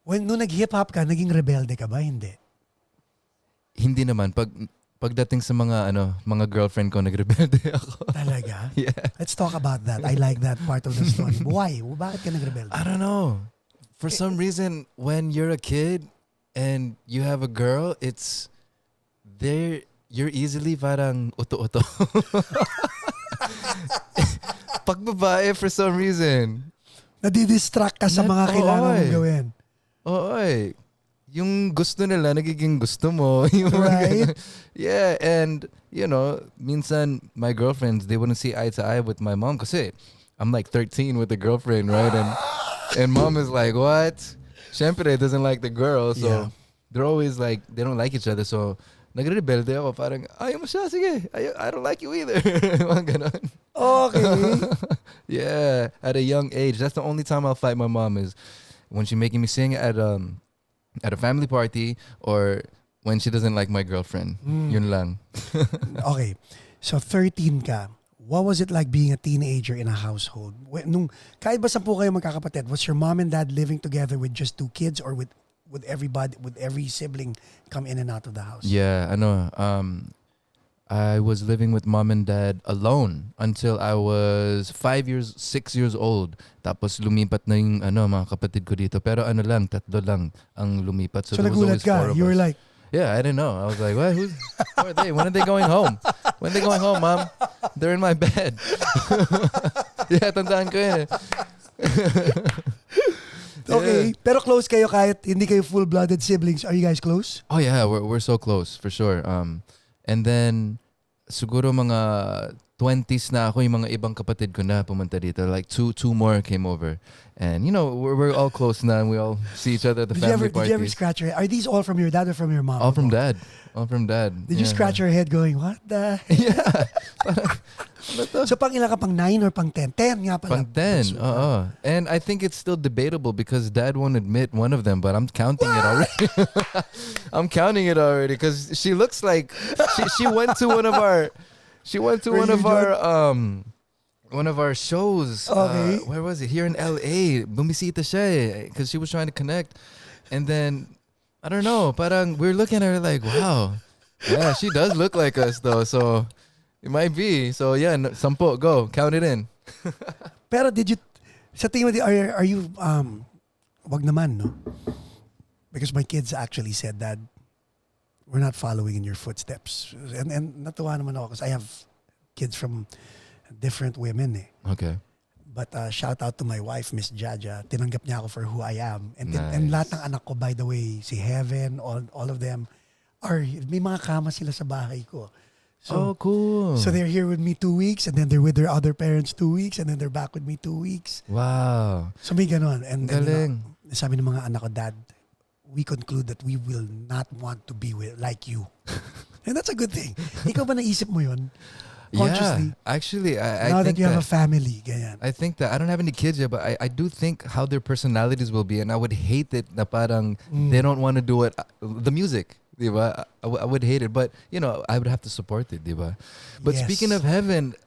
Nung nag-hip-hop ka, naging rebelde ka ba? Hindi. Hindi naman. Pagdating sa mga girlfriend ko, nagrebelde ako. Talaga? Yeah. Let's talk about that. I like that part of the story. Why? Bakit ka nagrebelde? I don't know. For some reason, when you're a kid and you have a girl, you're easily parang uto-uto. Pag babae, for some reason. Nadidistract ka sa mga kailangan mong gawin. Oo. yung gusto nila nagiging gusto mo. Yung Right. yeah, and you know, minsan my girlfriends, they wouldn't see eye to eye with my mom kasi I'm like 13 with a girlfriend, right? And mom is like, what? Syempre doesn't like the girl, so Yeah. they're always like, they don't like each other, so nagre-rebelde ako, parang, ayaw mo siya, sige, I don't like you either. Mga ganon. Okay. Yeah, at a young age. That's the only time I'll fight my mom is when she's making me sing at a family party or when she doesn't like my girlfriend. Yun lang. Okay. So 13 ka. What was it like being a teenager in a household? Kahit ba 10 kayo magkakapatid, was your mom and dad living together with just 2 kids or with everybody, with every sibling come in and out of the house? Yeah, I know. I was living with mom and dad alone until I was 6 years old. Tapos lumipat na yung mga kapatid ko dito. Pero lang, 3 lang ang lumipat. So there was nagulat always 4 ka. of You were us. like, Yeah, I didn't know. I was like, what? Who are they? When are they going home? When are they going home, Mom? They're in my bed. Yeah, tandaan ko yun. okay, Yeah. pero close kayo kahit hindi kayo full-blooded siblings. Are you guys close? Oh yeah, we're so close for sure. And then siguro mga 20s na ako, yung mga ibang kapatid ko na pumunta dito. Like two more came over. And you know, we're all close now and we all see each other at the family Did you ever parties. scratch your head? Are these all from your dad or from your mom? All from dad. All from dad. Did you scratch your head going, what the heck? Yeah. So pang ilan ka, pang 9 or pang 10? 10 nga pala. Pang 10. And I think it's still debatable because dad won't admit one of them, but I'm counting it already. I'm counting it already because she looks like she went to one of our one of our shows. Okay. Where was it? Here in LA. Bumisita siya because she was trying to connect. And then I don't know, parang we're looking at her like, wow. Yeah, she does look like us though. So it might be. So yeah, 10, go. Count it in. Pero did you, sa tingin mo, are you, wag naman, no? Because my kids actually said that we're not following in your footsteps. And natuwa naman ako because I have kids from different women eh. Okay. But shout out to my wife, Miss Jaja. Tinanggap niya ako for who I am. And Nice. lahat ng anak ko, by the way, si Heaven, all of them, may mga kama sila sa bahay ko. So, Oh, cool. So they're here with me 2 weeks and then they're with their other parents 2 weeks and then they're back with me 2 weeks. Wow. So may ganon. And Galing. sabi ng mga anak ko, Dad, we conclude that we will not want to be like you. And that's a good thing. Ikaw ba naisip mo yun? Consciously? Yeah, actually, I Now think that you have a family, ganyan. I think that I don't have any kids yet, but I do think how their personalities will be, and I would hate it na parang they don't want to do it. The music, diba? I would hate it, but you know, I would have to support it, diba? But Yes. speaking of Heaven,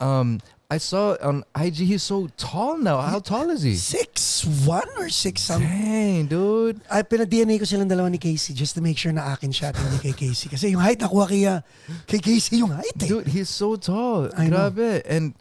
I saw on IG he's so tall now. How tall is he? 6'1" or 6 something. Dang, dude. Ay, pinag-DNA ko silang dalawa ni Casey just to make sure na akin siya at hindi kay Casey. Kasi yung height nakuha kay Casey yung height eh. Dude, he's so tall. I know. Grabe. And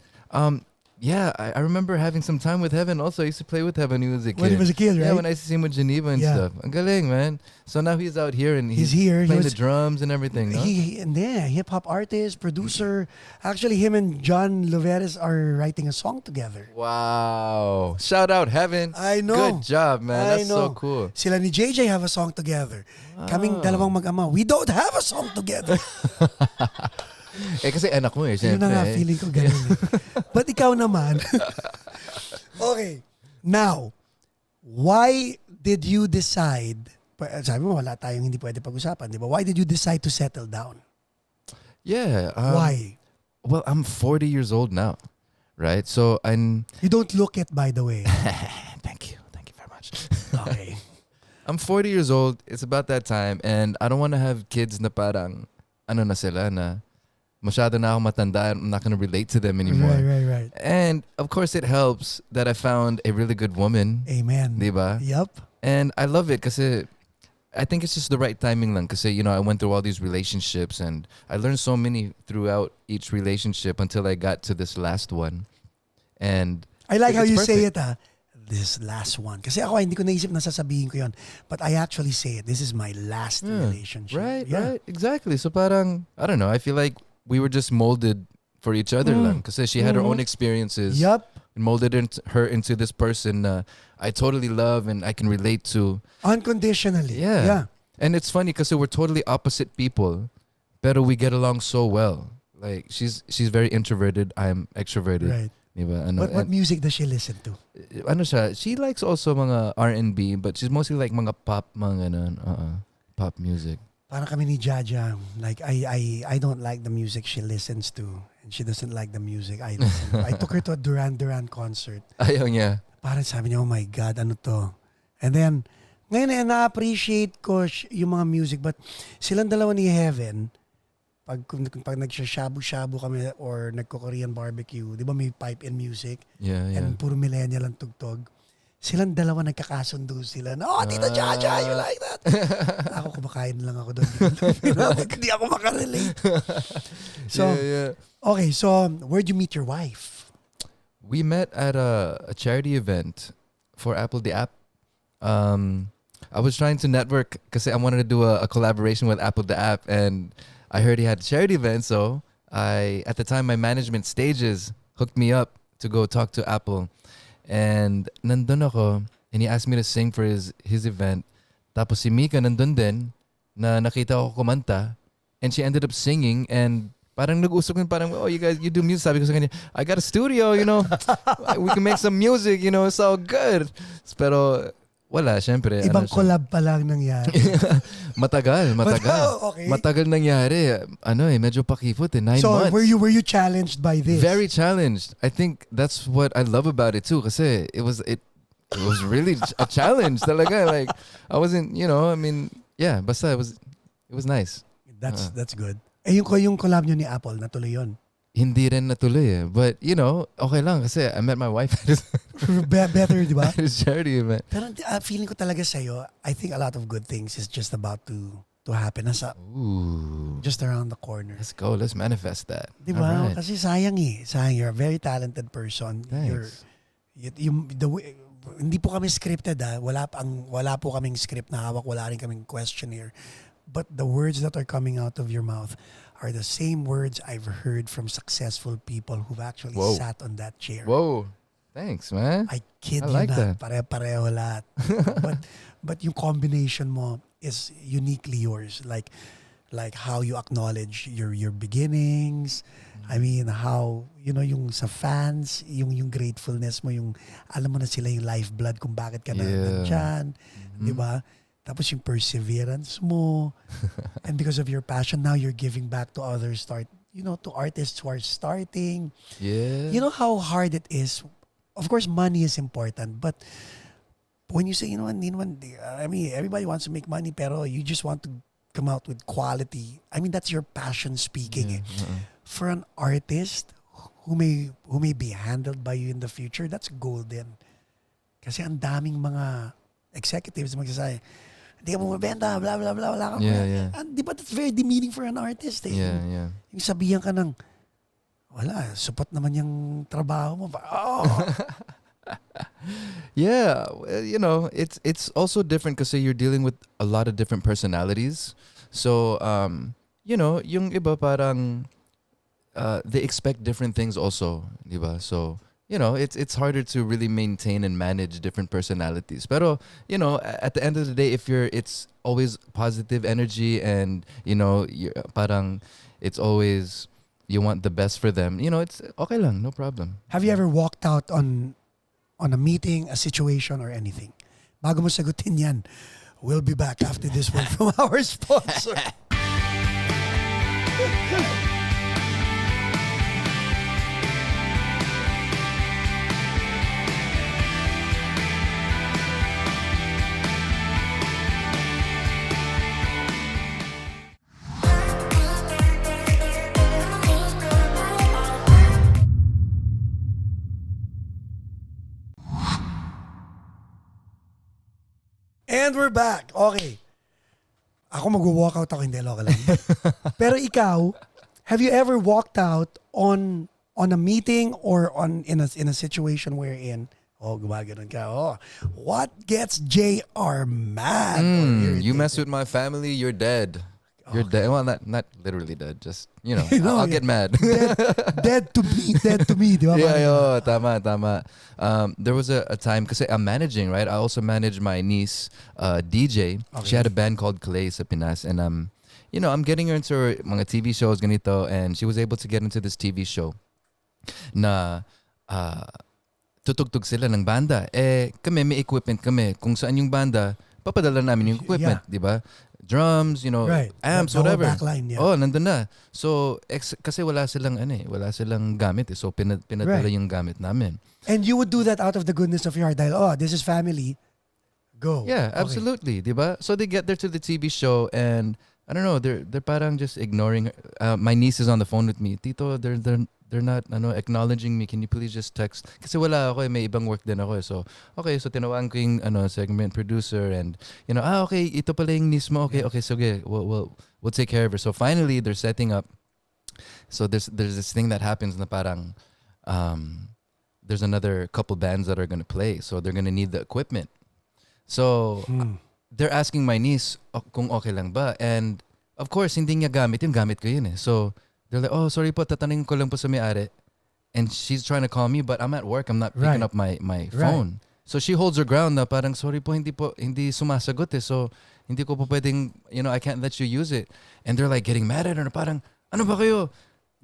yeah, I remember having some time with Heaven also. I used to play with Heaven when he was a kid. When he was a kid, Yeah, right? when I used to see him with Geneva and Yeah. stuff. Ang galing, man. So now he's out here and He's here. He playing was- the drums and everything, no? Hip-hop artist, producer. Actually, him and John Loveres are writing a song together. Wow. Shout out, Heaven. I know. Good job, man. I That's know. so cool. Sila ni JJ have a song together. Kaming dalawang mag-ama, we don't have a song together. Kasi anak mo eh, Yun syempre. na nga, feeling ko ganun eh. But ikaw naman. Okay. Now, why did you decide, sabi mo wala tayong hindi pwede pag-usapan, di ba? Why did you decide to settle down? Yeah. Why? Well, I'm 40 years old now, right? So I'm... You don't look it, by the way. Thank you. Thank you very much. Okay. I'm 40 years old. It's about that time. And I don't want to have kids na parang, ano na sila na, masyado na ako matanda. I'm not going to relate to them anymore. Right. And of course it helps that I found a really good woman. Amen. Diba? Yup. And I love it kasi I think it's just the right timing lang kasi, you know, I went through all these relationships and I learned so many throughout each relationship until I got to this last one. And I like how it's you say perfect. it, this last one. Kasi ako, hindi ko naisip na sasabihin ko yun. But I actually say it. This is my last relationship. Right, Yeah. right. Exactly. So parang, I don't know, I feel like we were just molded for each other lang kasi she had her own experiences. Yup. And molded her into this person I totally love and I can relate to. Unconditionally. Yeah. Yeah. And it's funny because we're totally opposite people, pero we get along so well. Like she's very introverted, I'm extroverted. Right. Diba? What music does she listen to? Ano siya? She likes also mga R&B, but she's mostly like mga pop, mga ganun. Pop music. Parang kami ni Jaja. Like I don't like the music she listens to, and she doesn't like the music I listen to. I took her to a Duran Duran concert. Ayaw niya. Parang sabi niya, oh my God, ano to? And then, ngayon na-appreciate ko yung mga music, but silang dalawa ni Heaven, pag nagsha-shabu-shabu kami or nagko-Korean barbecue, di ba may pipe-in music? Yeah. And puro millennial ang tugtog. Silang dalawa nagkakasundo sila na, oh, Tita Jaja, you like that? Ako kumakain lang ako doon. Hindi ako makarelate. So, okay, so where'd you meet your wife? We met at a charity event for Apple the app. I was trying to network because I wanted to do a collaboration with Apple the app, and I heard he had a charity event, so at the time, my management stages hooked me up to go talk to Apple. And nandun ako, and he asked me to sing for his event. Tapos si Mika nandun din, na nakita ko kumanta, and she ended up singing, and parang nag-usap ko, parang, oh, you do music. Sabi ko sa kanya, I got a studio, we can make some music, it's all good. Pero wala, syempre. Ibang collab pa lang nangyari. Matagal. Okay. Matagal nangyari. Medyo pakipot 9 months. So, were you challenged by this? Very challenged. I think that's what I love about it too. Kasi it was really a challenge talaga. Like, I wasn't, basta it was nice. That's good. Yung collab nyo ni Apple, natuloy yun. Hindi rin natuloy eh. But, okay lang kasi I met my wife Better, di ba? at his charity event. Pero feeling ko talaga sa'yo, I think a lot of good things is just about to happen. Ooh. Just around the corner. Let's go. Let's manifest that. Di ba? Alright. Kasi sayang. You're a very talented person. Thanks. Hindi po kami scripted Wala po kaming script na hawak. Wala rin kaming questionnaire. But the words that are coming out of your mouth are the same words I've heard from successful people who've actually sat on that chair. Whoa. Thanks, man. I kid I you like not. that. Pare-pareho lahat. but yung combination mo is uniquely yours. Like how you acknowledge your beginnings. I mean, how, yung sa fans, yung gratefulness mo, yung alam mo na sila yung lifeblood kung bakit ka nandyan. Di ba? Tapos yung perseverance mo. And because of your passion, now you're giving back to others, to artists who are starting. Yeah. You know how hard it is? Of course, money is important. But when you say, everybody wants to make money, pero you just want to come out with quality. I mean, that's your passion speaking. Yeah. For an artist who may be handled by you in the future, that's golden. Kasi ang daming mga executives magsasabi, hindi ka mo mabenta, blah, blah, blah, wala ka. Yeah. And di ba that's very demeaning for an artist? Yeah. Yung sabihan ka ng, wala, support naman yung trabaho mo. Oh. Yeah, it's also different kasi you're dealing with a lot of different personalities. So, yung iba parang they expect different things also, di ba? So, it's harder to really maintain and manage different personalities. Pero, at the end of the day, it's always positive energy and, parang it's always, you want the best for them. It's okay lang, no problem. Have you ever walked out on a meeting, a situation, or anything? Bago mo sagutin yan, we'll be back after this one from our sponsor. And we're back. Okay. Ako mag-walkout ako, hindi, loka lang. Pero ikaw, have you ever walked out on a meeting or in a situation wherein, gumaganon ka, what gets JR mad? You mess with my family, you're dead. You're dead. Well, not literally dead. Just, No, I'll get mad. Dead to me, di ba? Yeah, tama. There was a time, kasi I'm managing, right? I also manage my niece, DJ. Okay. She had a band called Clay sa Pinas, and I'm getting her into mga TV shows, ganito, and she was able to get into this TV show na tutugtog sila ng banda. Kami, may equipment kami. Kung saan yung banda, papadala namin yung equipment, di ba? Drums, right. amps, The whole whatever. backline, yeah. Oh, nandun na. So, kasi wala silang gamit So, pinadala Right. yung gamit namin. And you would do that out of the goodness of your heart. Dahil, this is family. Go. Yeah, Okay. absolutely, di ba? So, they get there to the TV show and I don't know, they're parang just ignoring her. My niece is on the phone with me. Tito, they're not acknowledging me. Can you please just text? Kasi wala ako, may ibang work din ako. So, okay, so tinawagan ko yung segment producer and okay, ito pala yung niece mo. Okay, sige. We'll take care of her. So finally, they're setting up. So there's this thing that happens na parang there's another couple bands that are going to play. So they're going to need the equipment. So they're asking my niece kung okay lang ba. And of course, hindi niya gamit ko yun eh. So they're like, oh, sorry po, tatanungin ko lang po sa may-ari. And she's trying to call me, but I'm at work. I'm not picking up my phone. So she holds her ground na parang, sorry po, hindi sumasagot eh. So hindi ko po pwedeng, I can't let you use it. And they're like getting mad at her na parang, ano ba kayo?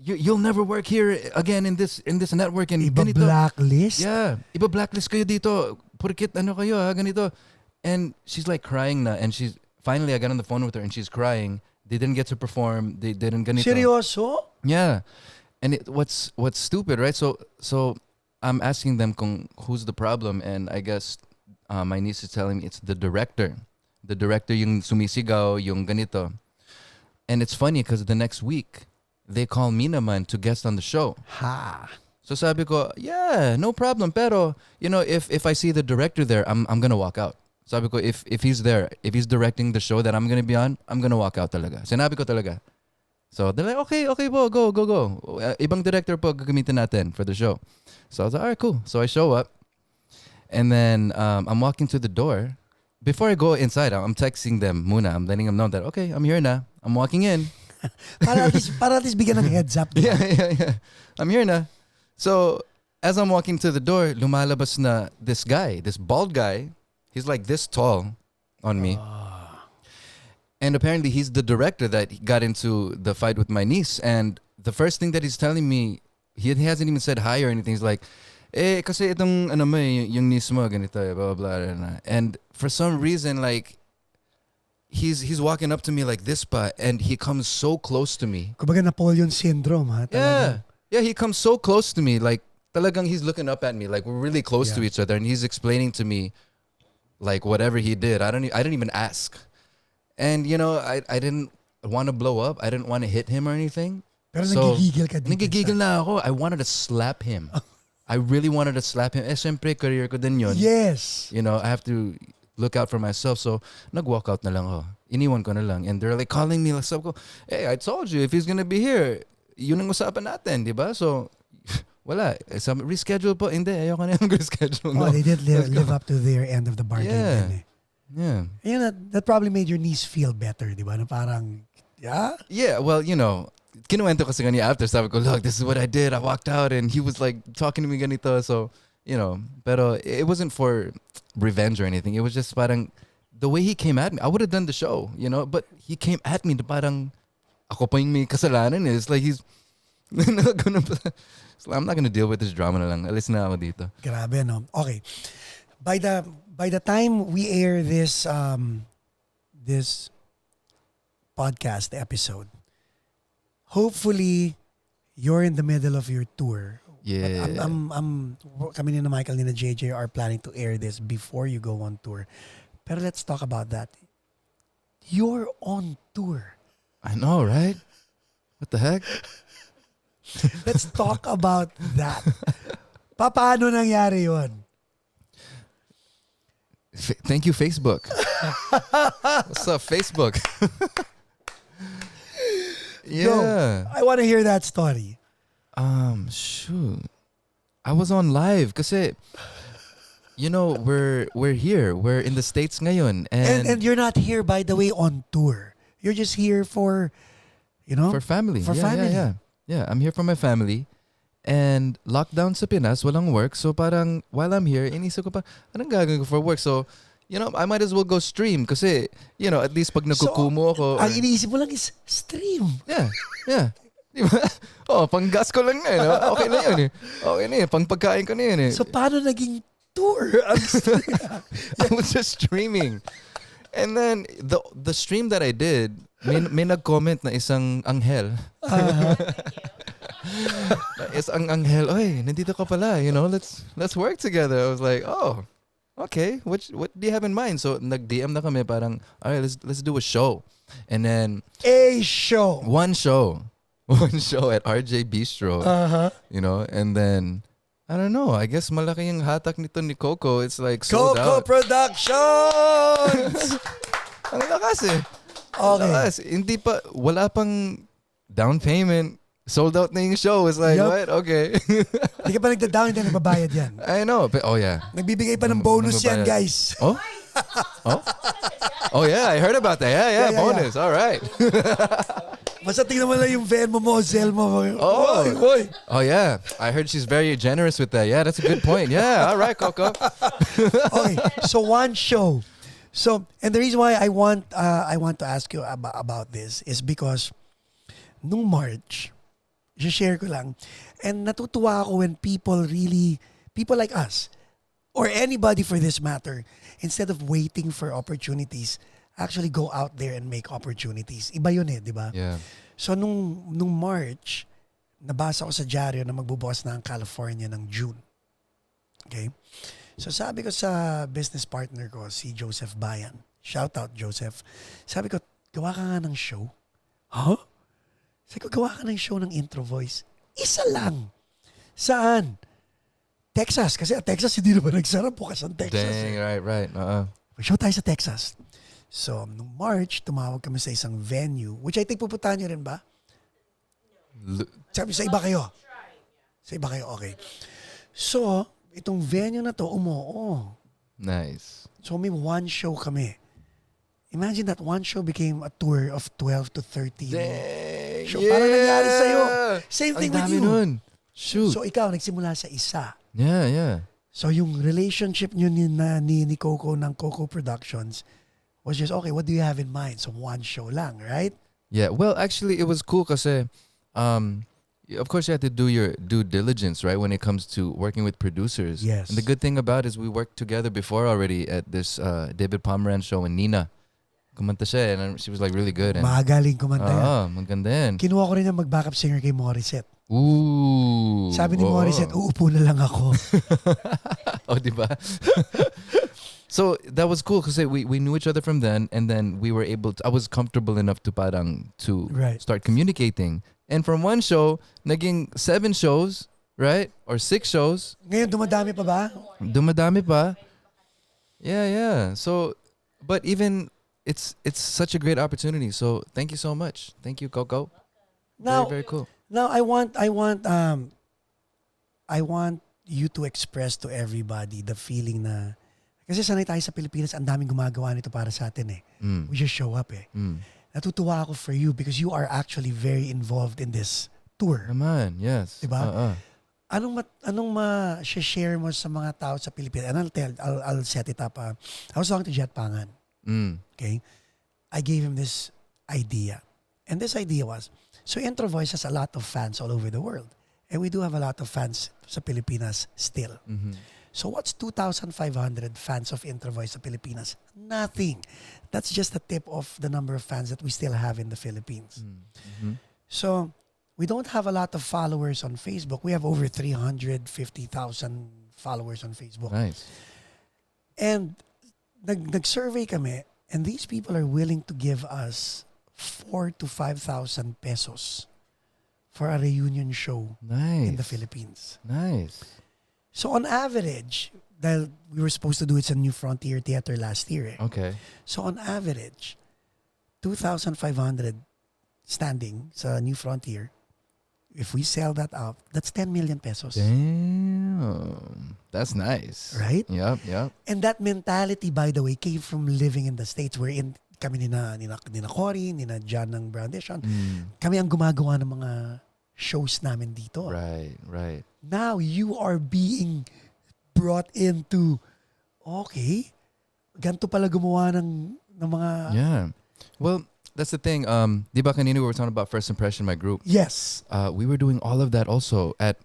You'll never work here again in this network. And Iba ganito. blacklist? Yeah. Iba blacklist kayo dito. Porkit kayo ganito. And she's like crying na. And finally I got on the phone with her and she's crying. They didn't get to perform. They didn't ganito. Seryoso? Yeah. And what's stupid, right? So I'm asking them who's the problem, and I guess my niece is telling me it's the director. The director yung sumisigaw, yung ganito. And it's funny because the next week, they call me naman to guest on the show. Ha. So sabi ko, yeah, no problem. Pero, if I see the director there, I'm gonna walk out. Sabi ko, if he's there, if he's directing the show that I'm gonna be on, I'm gonna walk out talaga. Sinabi ko talaga. So they're like, okay po, go. Ibang director po gagamitin natin for the show. So I was like, all right, cool. So I show up, and then I'm walking to the door. Before I go inside, I'm texting them muna. I'm letting them know that, okay, I'm here na. I'm walking in. para at least bigyan ng heads up. Yeah. I'm here na. So as I'm walking to the door, lumalabas na this guy, this bald guy. He's like this tall on me. And apparently he's the director that got into the fight with my niece. And the first thing that he's telling me, he hasn't even said hi or anything. He's like, kasi itong yung niece mo, ganito, blah, blah, blah. And for some reason, like, he's walking up to me like this pa, and he comes so close to me. Kumbaga Napoleon syndrome, ha? Talagang. Yeah, he comes so close to me. Like, talagang he's looking up at me. Like, we're really close to each other. And he's explaining to me, like, whatever he did. I didn't even ask. And, I didn't want to blow up. I didn't want to hit him or anything. Pero nagigigil ka dito. Nagigigil na ako. I wanted to slap him. I really wanted to slap him. Siyempre, career ko din yun. Yes. I have to look out for myself. So, nag-walk out na lang ako. Iniwan ko na lang. And they're like calling me. Like, sabi ko, hey, I told you, if he's gonna be here, yun ang usapan natin, di ba? So, wala. Reschedule po. Hindi, ayoko na yung reschedule. No. They did live up to their end of the bargain. Yeah. Din, eh. Yeah. And that probably made your niece feel better, di ba? Na parang, Yeah, well, kinuwento ko sa kanya after. Sabi ko, look, this is what I did. I walked out and he was like talking to me ganito. So, pero it wasn't for revenge or anything. It was just parang the way he came at me. I would have done the show, but he came at me na parang ako pa yung may kasalanan. It's like he's so I'm not gonna deal with this drama na lang. Alis na ako dito. Grabe, no? Okay. By the time we air this this podcast episode, hopefully you're in the middle of your tour. Yeah. But kami ni na Michael ni na JJ are planning to air this before you go on tour. Pero let's talk about that. You're on tour. I know, right? What the heck? Let's talk about that. Paano nangyari yun? Thank you, Facebook. What's up, Facebook? Yeah. Go. I want to hear that story. Shoot. I was on live kasi we're here. We're in the States ngayon. And you're not here, by the way, on tour. You're just here for, For family. For yeah, family. Yeah, I'm here for my family. And lockdown sa Pinas, walang work. So parang while I'm here, inisip ko pa, anong gagawin ko for work? So, I might as well go stream kasi, at least pag nagkukumo ako. Ang iniisip mo lang is stream. Yeah. Di ba? Pang gas ko lang na eh. No? Okay na yun eh. Okay na yun. Pang pagkain ko na yun eh. So paano naging tour? I was just streaming. And then, the stream that I did, may nag-comment na isang anghel. Isang anghel, oy, nandito ka pala, let's work together. I was like, oh, okay, what do you have in mind? So, nag-DM na kami parang, all right, let's do a show. And then, one show at RJ Bistro. And then, I don't know, I guess malaki yung hatak nito ni Coco. It's like sold Coco out. Productions! Ang lakas eh. Okay. Lakas. Wala pang down payment. Sold out na yung show. It's like, what? Okay. Hindi ka pa nagda-down, hindi nagbabayad yan. I know. But, yeah. Nagbibigay pa ng bonus yan, guys. Oh? Oh, yeah. I heard about that. Yeah. Bonus. Yeah. All right. Basta tingnan mo lang yung Venmo mo, Zelle mo. Oy. Oh, yeah. I heard she's very generous with that. Yeah, that's a good point. Yeah. All right, Coco. Okay. So, one show. So, and the reason why I want to ask you about this is because nung March, share ko lang, and natutuwa ako when people like us, or anybody for this matter, instead of waiting for opportunities, actually go out there and make opportunities. Iba yun di ba? Yeah. So, nung March, nabasa ko sa dyaryo na magbubukas na ang California ng June. Okay? So, sabi ko sa business partner ko, si Joseph Bayan. Shout out, Joseph. Sabi ko, gawa ka nga ng show. Huh? Sabi ko, gawa ka ng show ng intro voice. Isa lang. Saan? Texas. Kasi Texas, hindi naman nagsara. Bukas ang Texas. Dang, right. Show tayo sa Texas. So, nung March, tumawag kami sa isang venue, which I think pupuntahan nyo rin ba? Sabi, sa iba kayo. Sa iba kayo, okay. So, itong venue na to, Nice. So, may one show kami. Imagine that one show became a tour of 12 to 13. Dang, So, parang nangyari sa'yo. Same thing with you. Nun. Shoot. So, ikaw, nagsimula sa isa. Yeah. So, yung relationship nyo ni Coco ng Coco Productions was just, okay, what do you have in mind? So, one show lang, right? Yeah, well, actually, it was cool kasi, of course, you have to do your due diligence, right, when it comes to working with producers. Yes. And the good thing about it is we worked together before already at this David Pomeranz show in Nina. Kumanta siya and she was like really good. And, Magaling kumanta yan. Maganda yan. Kinuha ko rin yung mag-backup singer kay Morissette. Ooh. Sabi ni Morissette, uupo na lang ako. Oh, di ba? So that was cool because we knew each other from then, and then we were able to, I was comfortable enough to start communicating. And from one show, naging 7 shows, right? Or 6 shows. Ngayon, dumadami pa ba? Dumadami pa. Yeah. So, but even it's such a great opportunity. So thank you so much. Thank you, Coco. Now, very cool. Now, I want you to express to everybody the feeling na, kasi sanay tayo sa Pilipinas, ang daming gumagawa nito para sa atin We just show up Natutuwa ako for you because you are actually very involved in this tour. Naman, yes. Diba? Anong ma-share mo sa mga tao sa Pilipinas? And I'll set it up. I was talking to Jet Pangan. Okay? I gave him this idea. And this idea was, so Intro Voice has a lot of fans all over the world. And we do have a lot of fans sa Pilipinas still. Mm-hmm. So what's 2,500 fans of Intro Voice sa Pilipinas? Nothing. That's just the tip of the number of fans that we still have in the Philippines. Mm-hmm. So we don't have a lot of followers on Facebook. We have over 350,000 followers on Facebook. Nice. And nag-survey kami, and these people are willing to give us 4,000 to 5,000 pesos for a reunion show in the Philippines. Nice. So on average, dahil we were supposed to do it sa New Frontier Theater last year. Okay. So on average, 2,500 standing sa New Frontier. If we sell that out, that's 10 million pesos. Damn. That's nice. Right? Yep. And that mentality, by the way, came from living in the States wherein kami ni na Cory, ni na John ng Brandation, kami ang gumagawa ng mga shows namin dito. Right. Now, you are being brought into, okay, ganito pala gumawa ng mga... Yeah. Well, that's the thing. Di ba kanina we were talking about first impression, my group? Yes. We were doing all of that also at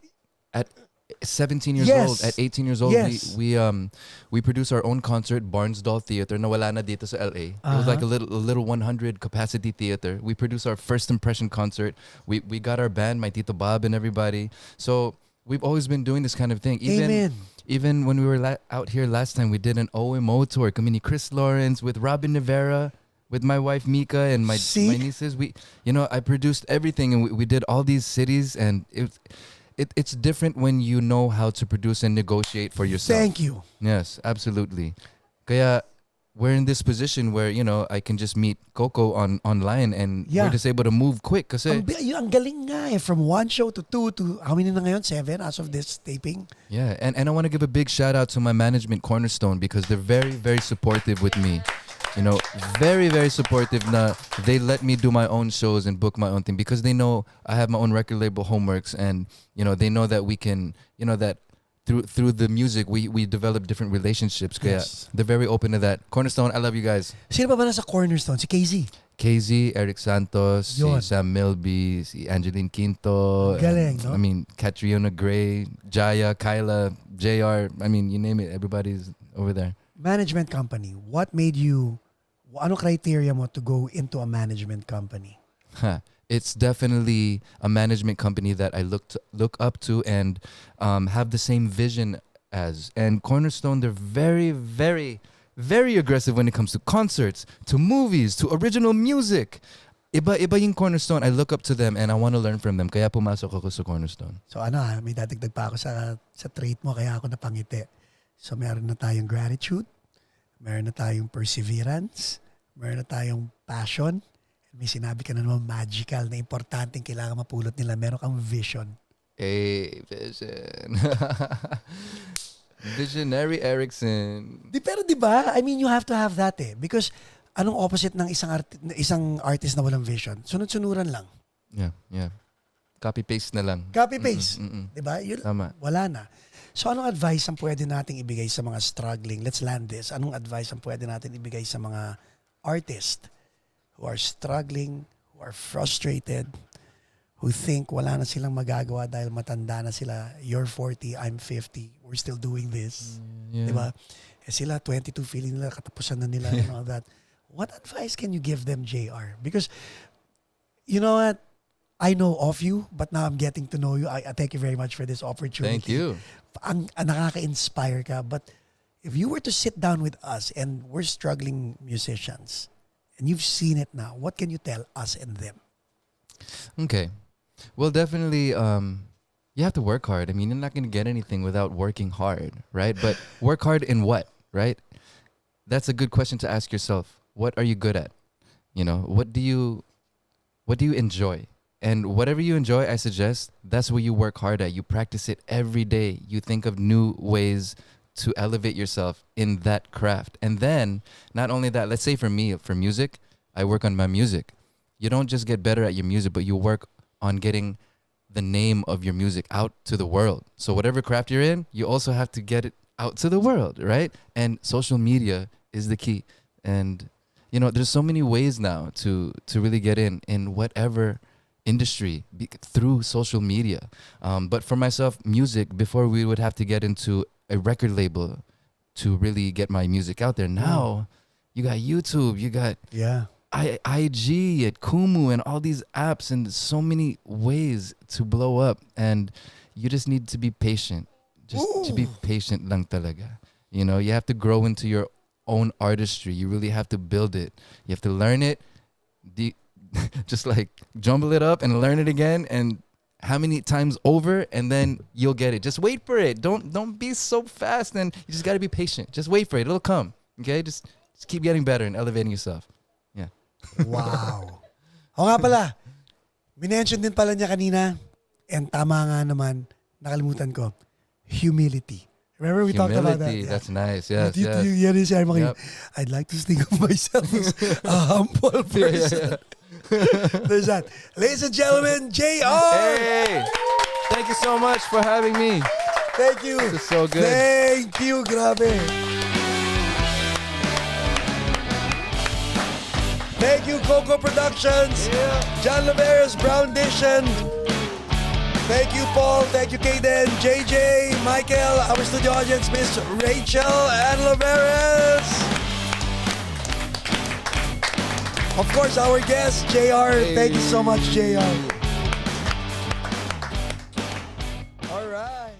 17 years Yes. old, at 18 years old. Yes. We produced our own concert, Barnsdall Theater, na wala na dito sa LA. It was like a little 100 capacity theater. We produced our first impression concert. We got our band, my Tito Bob and everybody. So we've always been doing this kind of thing. Even when we were out here last time, we did an OMO tour. Kami ni Chris Lawrence with Robin Rivera, with my wife Mika and my nieces. I produced everything, and we did all these cities, and it's different when you know how to produce and negotiate for yourself. Thank you. Yes, absolutely. Kaya we're in this position where, I can just meet Coco online, and we're just able to move quick. Kasi Ang galing nga eh. From 1 show to 2 to how many na ngayon? 7 as of this taping. Yeah, and I want to give a big shout out to my management, Cornerstone, because they're very, very supportive with me. Very, very supportive na they let me do my own shows and book my own thing, because they know I have my own record label, Homeworks, and they know that we can, that through the music we develop different relationships. Kaya they're very open to that. Cornerstone, I love you guys. Sino pa ba nasa Cornerstone? Si KZ, Eric Santos, si Sam Milby, si Angeline Quinto. Galing, no? I mean, Catriona Gray, Jaya, Kyla, JR. I mean, you name it, everybody's over there. Management company. What made you, ano criteria mo to go into a management company? It's definitely a management company that I look up to and have the same vision as. And Cornerstone, they're very, very, very aggressive when it comes to concerts, to movies, to original music. Iba yung Cornerstone. I look up to them and I want to learn from them. Kaya pumasok ako sa Cornerstone. So may dadagdag pa ako sa trait mo, kaya ako napangiti. So meron na tayong gratitude, meron na tayong perseverance, meron na tayong passion. May sinabi ka na naman magical na importanteng kailangan mapulot nila. Meron kang vision. Vision. Visionary Erickson. Pero di ba? I mean, you have to have that eh. Because anong opposite ng isang artist na walang vision? Sunod-sunuran lang. Yeah. Copy-paste na lang. Copy-paste. Di ba? Tama. Wala na. So anong advice ang pwede nating ibigay sa mga struggling? Let's land this. Anong advice ang pwede natin ibigay sa mga artist who are struggling, who are frustrated, who think wala na silang magagawa dahil matanda na sila. You're 40, I'm 50. We're still doing this. Yeah. Diba? Sila 22, feeling nila katapusan na nila and all that. What advice can you give them, JR? Because, you know what? I know of you, but now I'm getting to know you. I thank you very much for this opportunity. Thank you. Ang nakaka-inspire ka. But if you were to sit down with us and we're struggling musicians, and you've seen it now, what can you tell us and them? Okay. Well, definitely, you have to work hard. I mean, you're not going to get anything without working hard, right? But work hard in what, right? That's a good question to ask yourself. What are you good at? What do you enjoy? And whatever you enjoy, I suggest that's what you work hard at. You practice it every day. You think of new ways to elevate yourself in that craft. And then, not only that, let's say for me, for music, I work on my music. You don't just get better at your music, but you work on getting the name of your music out to the world. So whatever craft you're in, you also have to get it out to the world, right? And social media is the key. And, there's so many ways now to really get in whatever industry through social media. But for myself, music, before we would have to get into a record label to really get my music out there. Now, you got YouTube, you got IG at Kumu and all these apps and so many ways to blow up. And you just need to be patient. Just to be patient lang talaga. You have to grow into your own artistry. You really have to build it. You have to learn it. Just like jumble it up and learn it again, and how many times over, and then you'll get it. Just wait for it. Don't be so fast, and you just got to be patient. Just wait for it. It'll come. Okay? Just keep getting better and elevating yourself. Yeah. Wow. O nga pala, minention din pala niya kanina, and tama nga naman, nakalimutan ko, humility. Remember we talked about that? Humility. That's nice. Yes, You- yes. yan yung sabi mo kanina, Yep. I'd like to think of myself as a humble person. There's that. Ladies and gentlemen, JR! Hey! Thank you so much for having me. Thank you. This is so good. Thank you. Grabe. Thank you, Coco Productions. John Laveras, Brown Dition. Thank you, Paul. Thank you, Kaden, JJ, Michael, our studio audience, Miss Rachel and Laveras. Of course, our guest, JR. Thank you so much, JR. All right.